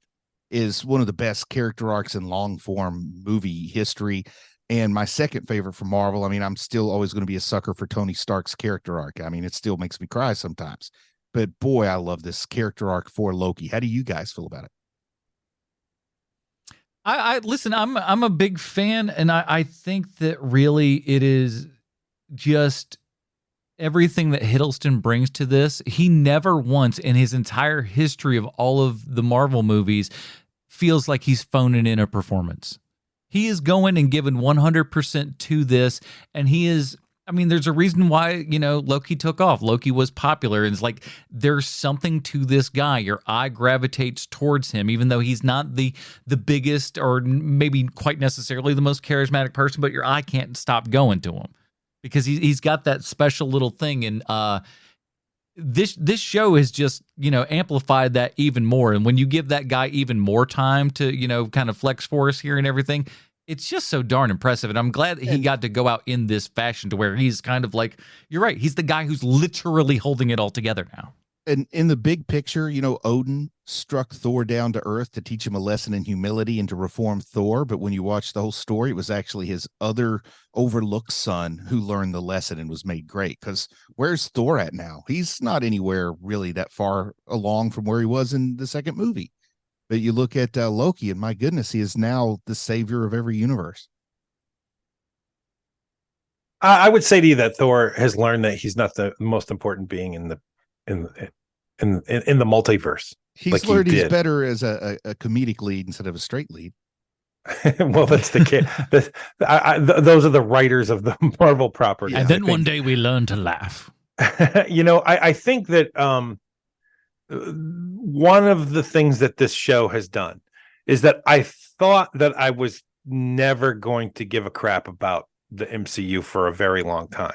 is one of the best character arcs in long form movie history. And my second favorite from Marvel, I mean, I'm still always going to be a sucker for Tony Stark's character arc. I mean, it still makes me cry sometimes. But boy, I love this character arc for Loki. How do you guys feel about it? I listen, I'm a big fan, and I think that really it is just everything that Hiddleston brings to this. He never once in his entire history of all of the Marvel movies feels like he's phoning in a performance. He is going and giving 100% to this, and he is, I mean, there's a reason why, Loki took off. Loki was popular, and it's like there's something to this guy. Your eye gravitates towards him, even though he's not the biggest or maybe quite necessarily the most charismatic person, but your eye can't stop going to him because he's got that special little thing. And this show has just, amplified that even more. And when you give that guy even more time to, kind of flex for us here and everything, it's just so darn impressive. And I'm glad that he got to go out in this fashion to where he's kind of like, you're right, he's the guy who's literally holding it all together now. And in the big picture, Odin struck Thor down to earth to teach him a lesson in humility and to reform Thor. But when you watch the whole story, it was actually his other overlooked son who learned the lesson and was made great. Because where's Thor at now? He's not anywhere really that far along from where he was in the second movie. But you look at Loki, and my goodness, he is now the savior of every universe. I would say to you that Thor has learned that he's not the most important being in the multiverse. He's learned he's better as a comedic lead instead of a straight lead. Well, that's the kid. Those are the writers of the Marvel property. And then one day we learn to laugh. I think that one of the things that this show has done is that I thought that I was never going to give a crap about the MCU for a very long time.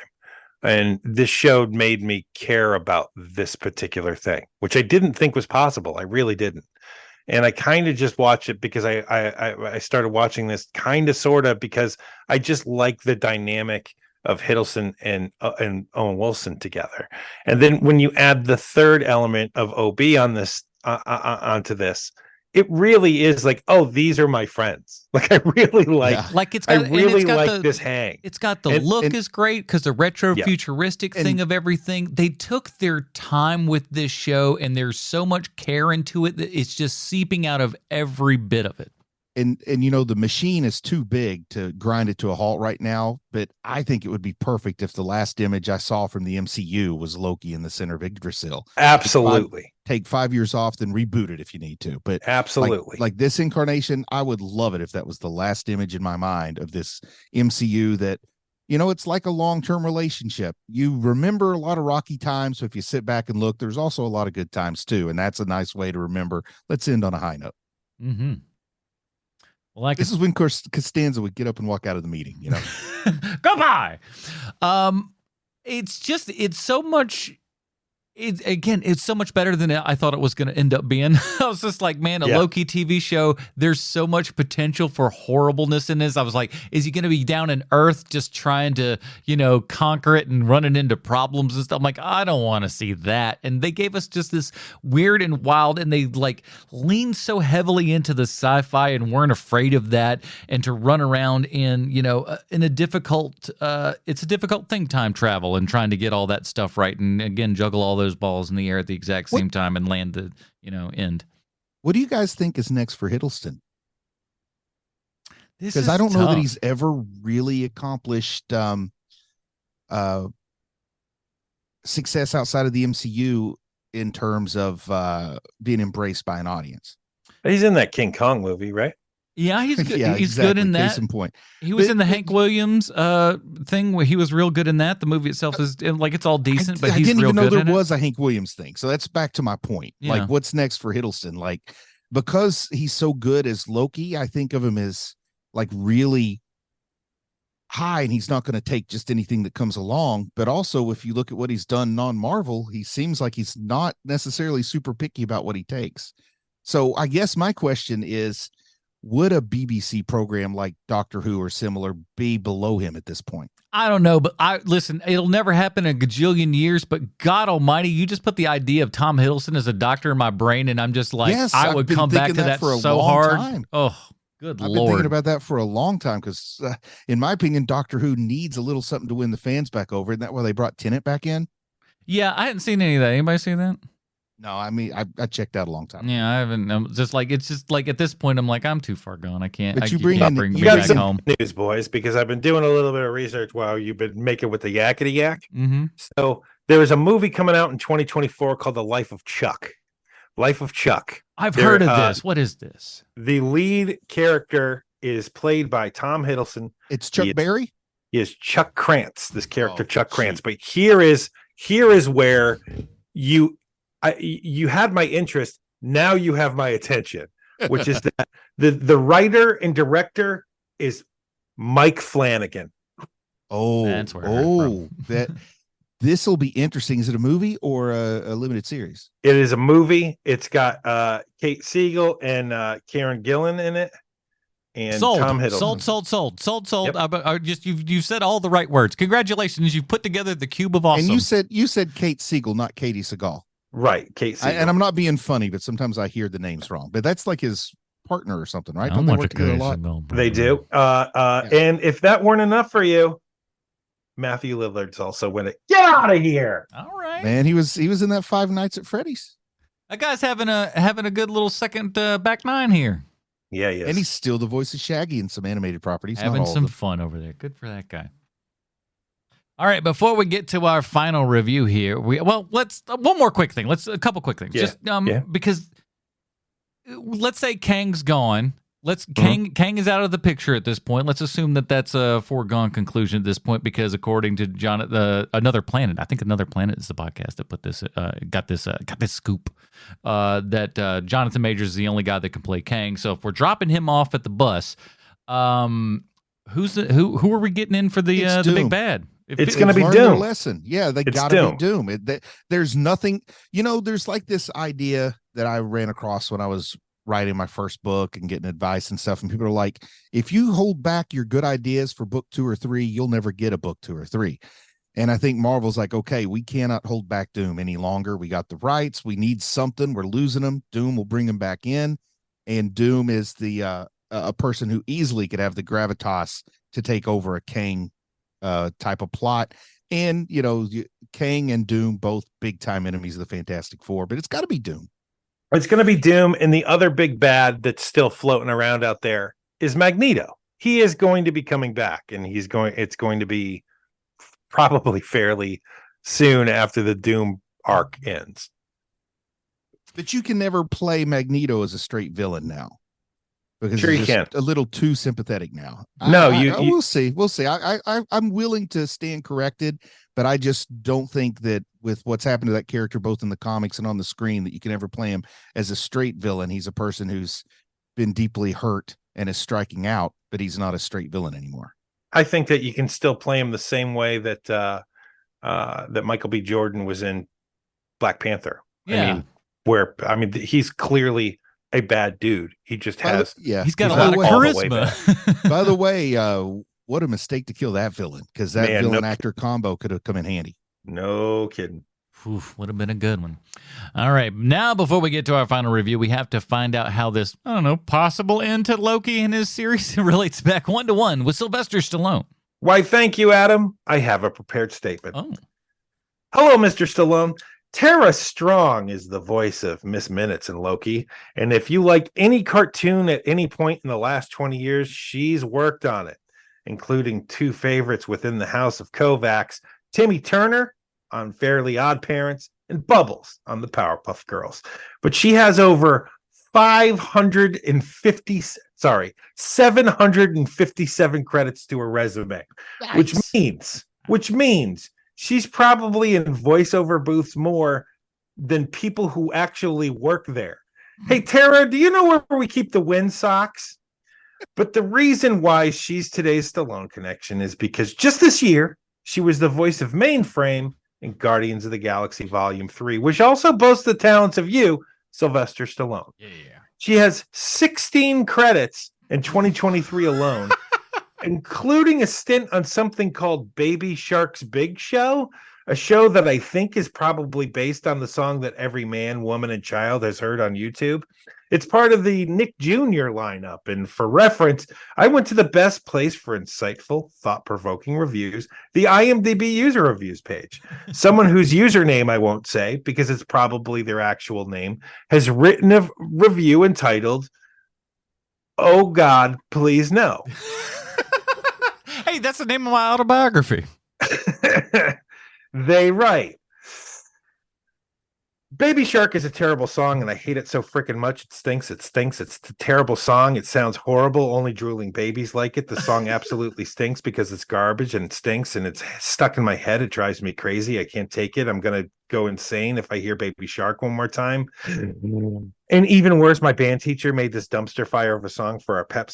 And this show made me care about this particular thing, which I didn't think was possible. I really didn't. And I kind of just watched it because I started watching this kind of sort of because I just like the dynamic of Hiddleston and Owen Wilson together. And then when you add the third element of OB on this onto this, it really is like, oh, these are my friends. Like I really like it's got, I really got like this hang. It's got the look is great because the retro futuristic thing of everything. They took their time with this show, and there's so much care into it that it's just seeping out of every bit of it. And the machine is too big to grind it to a halt right now, but I think it would be perfect if the last image I saw from the MCU was Loki in the center of Yggdrasil. Absolutely. Take 5 years off, then reboot it if you need to. But absolutely, like this incarnation, I would love it if that was the last image in my mind of this MCU that, it's like a long-term relationship. You remember a lot of rocky times, so if you sit back and look, there's also a lot of good times too, and that's a nice way to remember. Let's end on a high note. Mm-hmm. Well, this is when Costanza would get up and walk out of the meeting, Goodbye. It's so much. It's so much better than I thought it was going to end up being. I was just like, man, a Loki TV show, there's so much potential for horribleness in this. I was like, is he going to be down in Earth just trying to, conquer it and running into problems and stuff? I'm like, I don't want to see that. And they gave us just this weird and wild, and they like leaned so heavily into the sci-fi and weren't afraid of that, and to run around in, in a difficult, it's a difficult thing, time travel and trying to get all that stuff right. And again, juggle all those balls in the air at the exact same time and land the end. What do you guys think is next for Hiddleston? Because I don't know that he's ever really accomplished success outside of the MCU in terms of being embraced by an audience. He's in that King Kong movie, right? Yeah, he's good. He's good in that. Case in point. He was in the Hank Williams thing where he was real good in that. The movie itself is like it's all decent, but he's real good. I didn't even know there was a Hank Williams thing. So that's back to my point. Yeah. Like, what's next for Hiddleston? Like, because he's so good as Loki, I think of him as like really high, and he's not going to take just anything that comes along. But also, if you look at what he's done non-Marvel, he seems like he's not necessarily super picky about what he takes. So I guess my question is, would a BBC program like Doctor Who or similar be below him at this point? I don't know, but listen, it'll never happen in a gajillion years, but God almighty, you just put the idea of Tom Hiddleston as a doctor in my brain, and I'm just like, yes, I would come back to that for a so long hard. Time. Oh, Good I've been Lord. thinking about that for a long time because, in my opinion, Doctor Who needs a little something to win the fans back over. Isn't that why they brought Tennant back in? Yeah, I hadn't seen any of that. Anybody see that? No, I mean, I checked out a long time. Yeah, I haven't. It's just like at this point, I'm like, I'm too far gone. I can't. But You you bring can't in- bring you me got back some- home. News, boys, because I've been doing a little bit of research while you've been making with the yakety yak. Mm-hmm. So there is a movie coming out in 2024 called The Life of Chuck. Life of Chuck. I've There, heard of this. What is this? The lead character is played by Tom Hiddleston. It's Chuck He- Berry. He is Chuck Krantz, this character, Oh, Chuck gee. Krantz. But here is where you had my interest. Now you have my attention, which is that the writer and director is Mike Flanagan. Oh, That's where I heard it from. that this will be interesting. Is it a movie or a limited series? It is a movie. It's got Kate Siegel and Karen Gillan in it, and Sold. Tom Hiddleston. Sold. Yep. I just you've said all the right words. Congratulations, you've put together the cube of awesome. And you said Kate Siegel, not Katie Seagal. Right, Kate Siegel. And I'm not being funny, but sometimes I hear the names wrong. But that's like his partner or something, right? I Don't they want work to together a go lot? single, They do. Yeah. And if that weren't enough for you, Matthew Lillard's also in it. Get out of here. All right, Man, he was in that Five Nights at Freddy's, that guy's having a good little second back nine here, Yeah, yes. and he's still the voice of Shaggy in some animated properties. not having all of some them. fun over there. Good for that guy. All right, before we get to our final review here, let's one more quick thing. Let's a couple quick things. Yeah, Just yeah. because let's say Kang's gone. Kang is out of the picture at this point. Let's assume that that's a foregone conclusion at this point because according to Another Planet, I think Another Planet is the podcast that put this got this scoop that Jonathan Majors is the only guy that can play Kang. So if we're dropping him off at the bus, who are we getting in for the It's big Doom. bad? It's gonna be Learn their Doom. lesson. Yeah, they It's gotta be Doom. There's nothing, there's like this idea that I ran across when I was writing my first book and getting advice and stuff. And people are like, if you hold back your good ideas for book 2 or 3, you'll never get a book 2 or 3. And I think Marvel's like, okay, we cannot hold back Doom any longer. We got the rights. We need something. We're losing them. Doom will bring him back in. And Doom is the a person who easily could have the gravitas to take over a Kang type of plot. And, Kang and Doom, both big time enemies of the Fantastic Four, but it's got to be Doom. It's going to be Doom, and the other big bad that's still floating around out there is Magneto. He is going to be coming back, and it's going to be probably fairly soon after the Doom arc ends. But you can never play Magneto as a straight villain now. Because Sure he's you just can. a little too sympathetic now. No, we'll see. We'll see. I'm willing to stand corrected, but I just don't think that with what's happened to that character, both in the comics and on the screen, that you can ever play him as a straight villain. He's a person who's been deeply hurt and is striking out, but he's not a straight villain anymore. I think that you can still play him the same way that that Michael B. Jordan was in Black Panther. Yeah. I mean, he's clearly a bad dude. He just has. He's got a He's lot of not all the way charisma. By the way, what a mistake to kill that villain, because that Man, villain no- actor combo could have come in handy. No kidding. Oof, would have been a good one. All right. Now, before we get to our final review, we have to find out how this, possible end to Loki and his series relates back 1-to-1 with Sylvester Stallone. Why, thank you, Adam. I have a prepared statement. Oh, Hello, Mr. Stallone. Tara Strong is the voice of Miss Minutes in Loki. And if you like any cartoon at any point in the last 20 years, she's worked on it, including 2 favorites within the House of Kovacs, Timmy Turner on Fairly Odd Parents and Bubbles on the Powerpuff Girls. But she has over 757 credits to her resume, which means she's probably in voiceover booths more than people who actually work there. Hey, Tara, do you know where we keep the wind socks? But the reason why she's today's Stallone connection is because just this year, she was the voice of Mainframe in Guardians of the Galaxy Volume 3, which also boasts the talents of you, Sylvester Stallone. yeah. She has 16 credits in 2023 alone, including a stint on something called Baby Shark's Big Show, a show that I think is probably based on the song that every man, woman, and child has heard on YouTube. It's part of the Nick Jr. lineup. And for reference, I went to the best place for insightful, thought-provoking reviews, the IMDb user reviews page. Someone whose username I won't say, because it's probably their actual name, has written a review entitled, "Oh God, Please No." Hey, that's the name of my autobiography. They write, "Baby Shark is a terrible song, and I hate it so freaking much. It stinks. It stinks. It's a terrible song. It sounds horrible. Only drooling babies like it. The song absolutely stinks because it's garbage and it stinks, and it's stuck in my head. It drives me crazy. I can't take it. I'm going to go insane if I hear Baby Shark one more time." And even worse, my band teacher made this dumpster fire of a song for our pep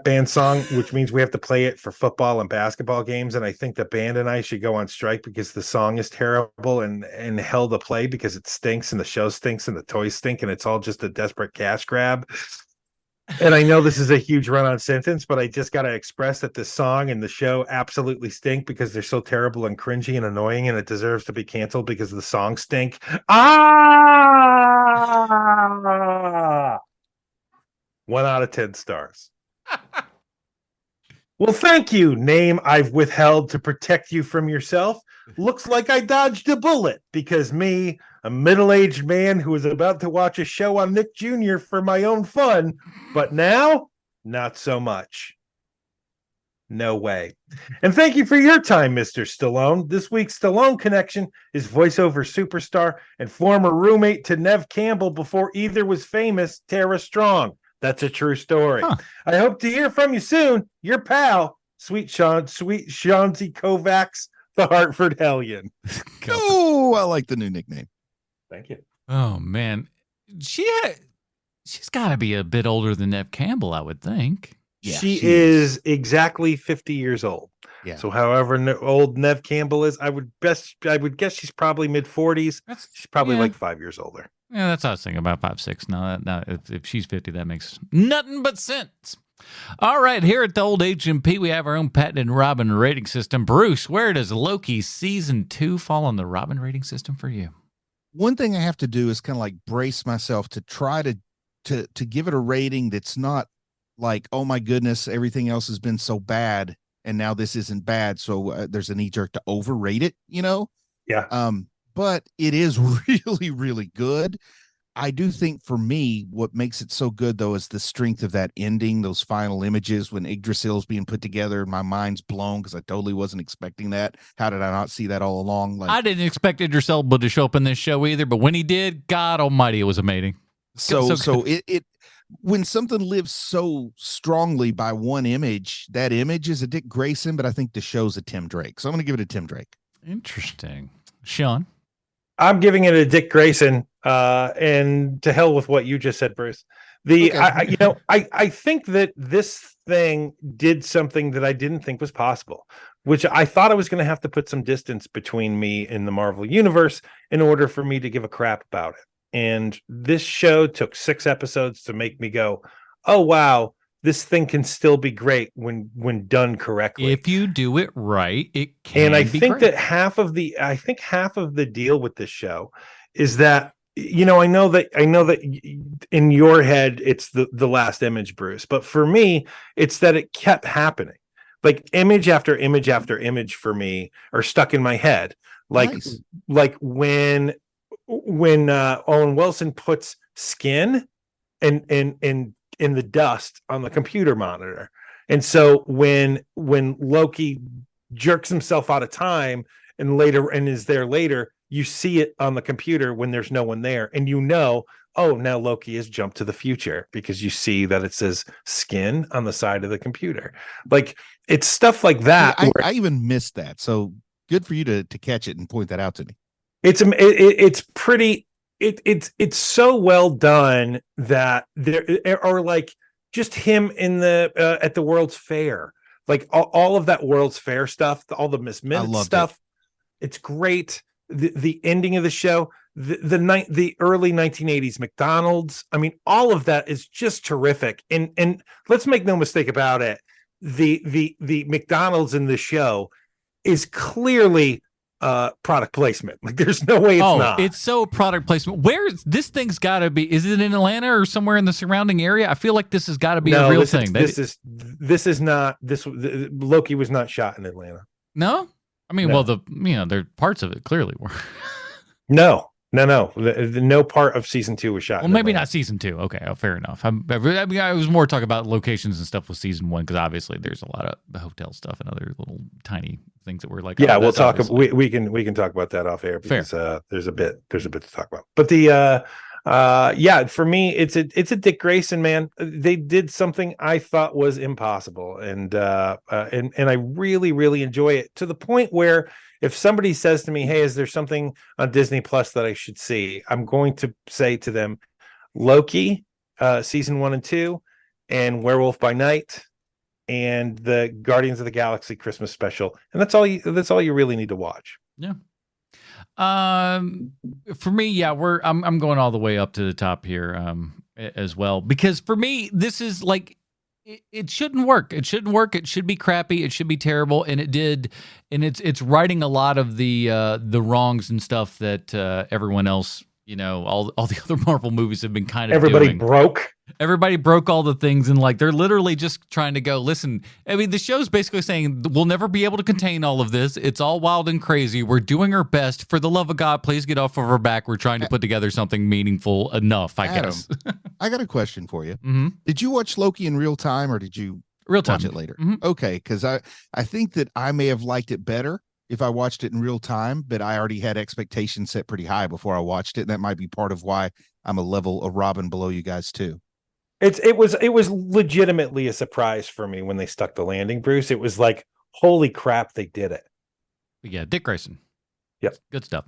band song, which means we have to play it for football and basketball games. And I think the band and I should go on strike because the song is terrible and hell to play because it stinks and the show stinks and the toys stink and it's all just a desperate cash grab. And I know this is a huge run-on sentence, but I just got to express that this song and the show absolutely stink because they're so terrible and cringy and annoying, and it deserves to be canceled because the songs stink. 1 out of 10 stars. Well, thank you, name I've withheld to protect you from yourself. Looks like I dodged a bullet because me, a middle-aged man who was about to watch a show on Nick Jr. for my own fun, but now, not so much. No way. And thank you for your time, Mr. Stallone. This week's Stallone connection is voiceover superstar and former roommate to Nev Campbell before either was famous, Tara Strong. That's a true story. Huh. I hope to hear from you soon. Your pal, sweet Shanzi Kovacs, the Hartford Hellion. Oh, I like the new nickname. Thank you. Oh, man. She's got to be a bit older than Nev Campbell, I would think. Yeah, she is exactly 50 years old. Yeah. So however old Nev Campbell is, I would guess she's probably mid-40s. She's probably like 5 years older. Yeah, that's what I was thinking, about 5, 6. No, if she's 50, that makes nothing but sense. All right, here at the old H&P, we have our own patented Robin rating system. Bruce, where does Loki Season 2 fall on the Robin rating system for you? One thing I have to do is kind of like brace myself to try to give it a rating that's not like, oh my goodness, everything else has been so bad and now this isn't bad, so there's a knee jerk to overrate it, you know? Yeah. But it is really, really good. I do think for me, what makes it so good, though, is the strength of that ending, those final images when Yggdrasil's being put together. My mind's blown because I totally wasn't expecting that. How did I not see that all along? I didn't expect Yggdrasil to show up in this show either, but when he did, God almighty, it was amazing. So it when something lives so strongly by one image, that image is a Dick Grayson, but I think the show's a Tim Drake. So I'm going to give it a Tim Drake. Interesting. Sean? I'm giving it a Dick Grayson, and to hell with what you just said, Bruce. I think that this thing did something that I didn't think was possible, which I thought I was going to have to put some distance between me and the Marvel Universe in order for me to give a crap about it. And this show took 6 episodes to make me go, oh, wow, this thing can still be great when done correctly. If you do it right, it can. And I be think great. that half of the deal with this show is that, you know, I know that in your head it's the last image, Bruce, but for me, it's that it kept happening. Like image after image after image for me are stuck in my head. Like when Owen Wilson puts skin and in the dust on the computer monitor. And so when Loki jerks himself out of time and is there later, you see it on the computer when there's no one there. And you know, oh, now Loki has jumped to the future because you see that it says skin on the side of the computer. Like it's stuff like that. I even missed that. So good for you to catch it and point that out to me. It's pretty. It's so well done that there are like just him in the at the World's Fair, like all of that World's Fair stuff, all the Miss Minutes stuff. It's great. The ending of the show, the early 1980s McDonald's. I mean, all of that is just terrific. And let's make no mistake about it. The McDonald's in the show is clearly product placement. Like, there's no way it's not. It's so product placement. Where is this thing's got to be? Is it in Atlanta or somewhere in the surrounding area? I feel like this has got to be a real thing. This is not. Loki was not shot in Atlanta. No, I mean, well, there parts of it clearly were. No. No part of season 2 was shot. Well, maybe not season 2. Okay, fair enough. I was more talking about locations and stuff with season 1 because obviously there's a lot of hotel stuff and other little tiny things that were like. Yeah, we'll talk. We can talk about that off air because there's a bit to talk about. But for me, it's a Dick Grayson, man. They did something I thought was impossible, and I really, really enjoy it to the point where, if somebody says to me, "Hey, is there something on Disney Plus that I should see?" I'm going to say to them, Loki, season 1 and 2, and Werewolf by Night, and the Guardians of the Galaxy Christmas special, and that's all you really need to watch. Yeah. For me, yeah, I'm going all the way up to the top here, as well, because for me, this is like. It shouldn't work. It shouldn't work. It should be crappy. It should be terrible. And it did. And it's righting a lot of the wrongs and stuff that everyone else, all the other Marvel movies have been kind of doing. Everybody broke all the things, and like they're literally just trying to go, listen, I mean, the show's basically saying we'll never be able to contain all of this. It's all wild and crazy. We're doing our best. For the love of God, please get off of our back. We're trying to put together something meaningful enough, I guess. I got a question for you. Mm-hmm. Did you watch Loki in real time, or did you watch it later? Mm-hmm. Okay, because I think that I may have liked it better if I watched it in real time, but I already had expectations set pretty high before I watched it, and that might be part of why I'm a level of Robin below you guys too. It was legitimately a surprise for me when they stuck the landing, Bruce. It was like, holy crap, they did it. Yeah, Dick Grayson. Yep. Good stuff.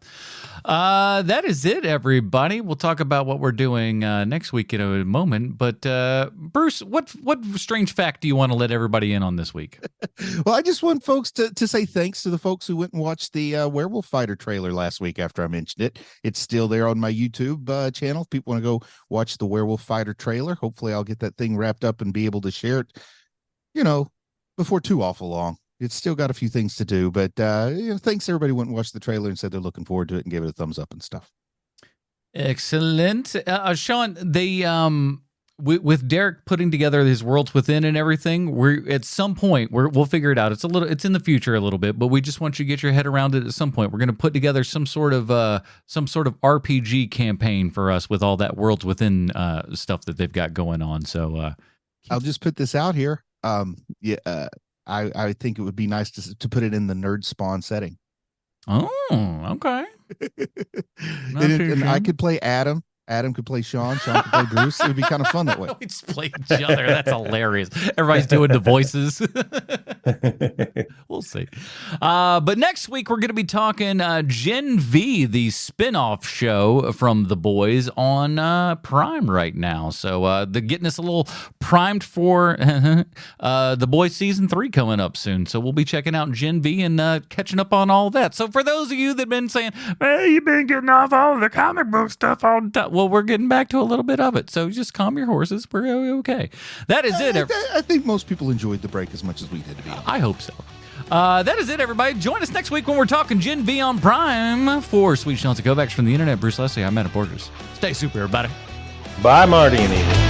That is it, everybody. We'll talk about what we're doing next week in a moment. But Bruce, what strange fact do you want to let everybody in on this week? Well, I just want folks to say thanks to the folks who went and watched the Werewolf Fighter trailer last week after I mentioned it. It's still there on my YouTube channel. If people want to go watch the Werewolf Fighter trailer, hopefully I'll get that thing wrapped up and be able to share it, before too awful long. It's still got a few things to do, but thanks everybody who went and watched the trailer and said they're looking forward to it and gave it a thumbs up and stuff. Excellent. Sean, they with Derek putting together his Worlds Within and everything, we're at some point we'll figure it out. It's in the future a little bit, but we just want you to get your head around it at some point. We're going to put together some sort of RPG campaign for us with all that Worlds Within stuff that they've got going on. So I'll just put this out here. I think it would be nice to put it in the nerd spawn setting. Oh, okay. and I could play Adam. Adam could play Sean. Sean could play Bruce. It would be kind of fun that way. We just play each other. That's hilarious. Everybody's doing the voices. We'll see. But next week, we're going to be talking Gen V, the spinoff show from The Boys on Prime right now. So they're getting us a little primed for The Boys Season 3 coming up soon. So we'll be checking out Gen V and catching up on all that. So for those of you that have been saying, hey, you've been getting off all the comic book stuff all the time. Well, we're getting back to a little bit of it. So just calm your horses. We're okay. That is it. I think most people enjoyed the break as much as we did, to be honest. I hope so. That is it, everybody. Join us next week when we're talking Gen V on Prime. For Sweet Sean's and Kovacs from the internet, Bruce Leslie, I'm Matt Borges. Stay super, everybody. Bye, Marty and Edie.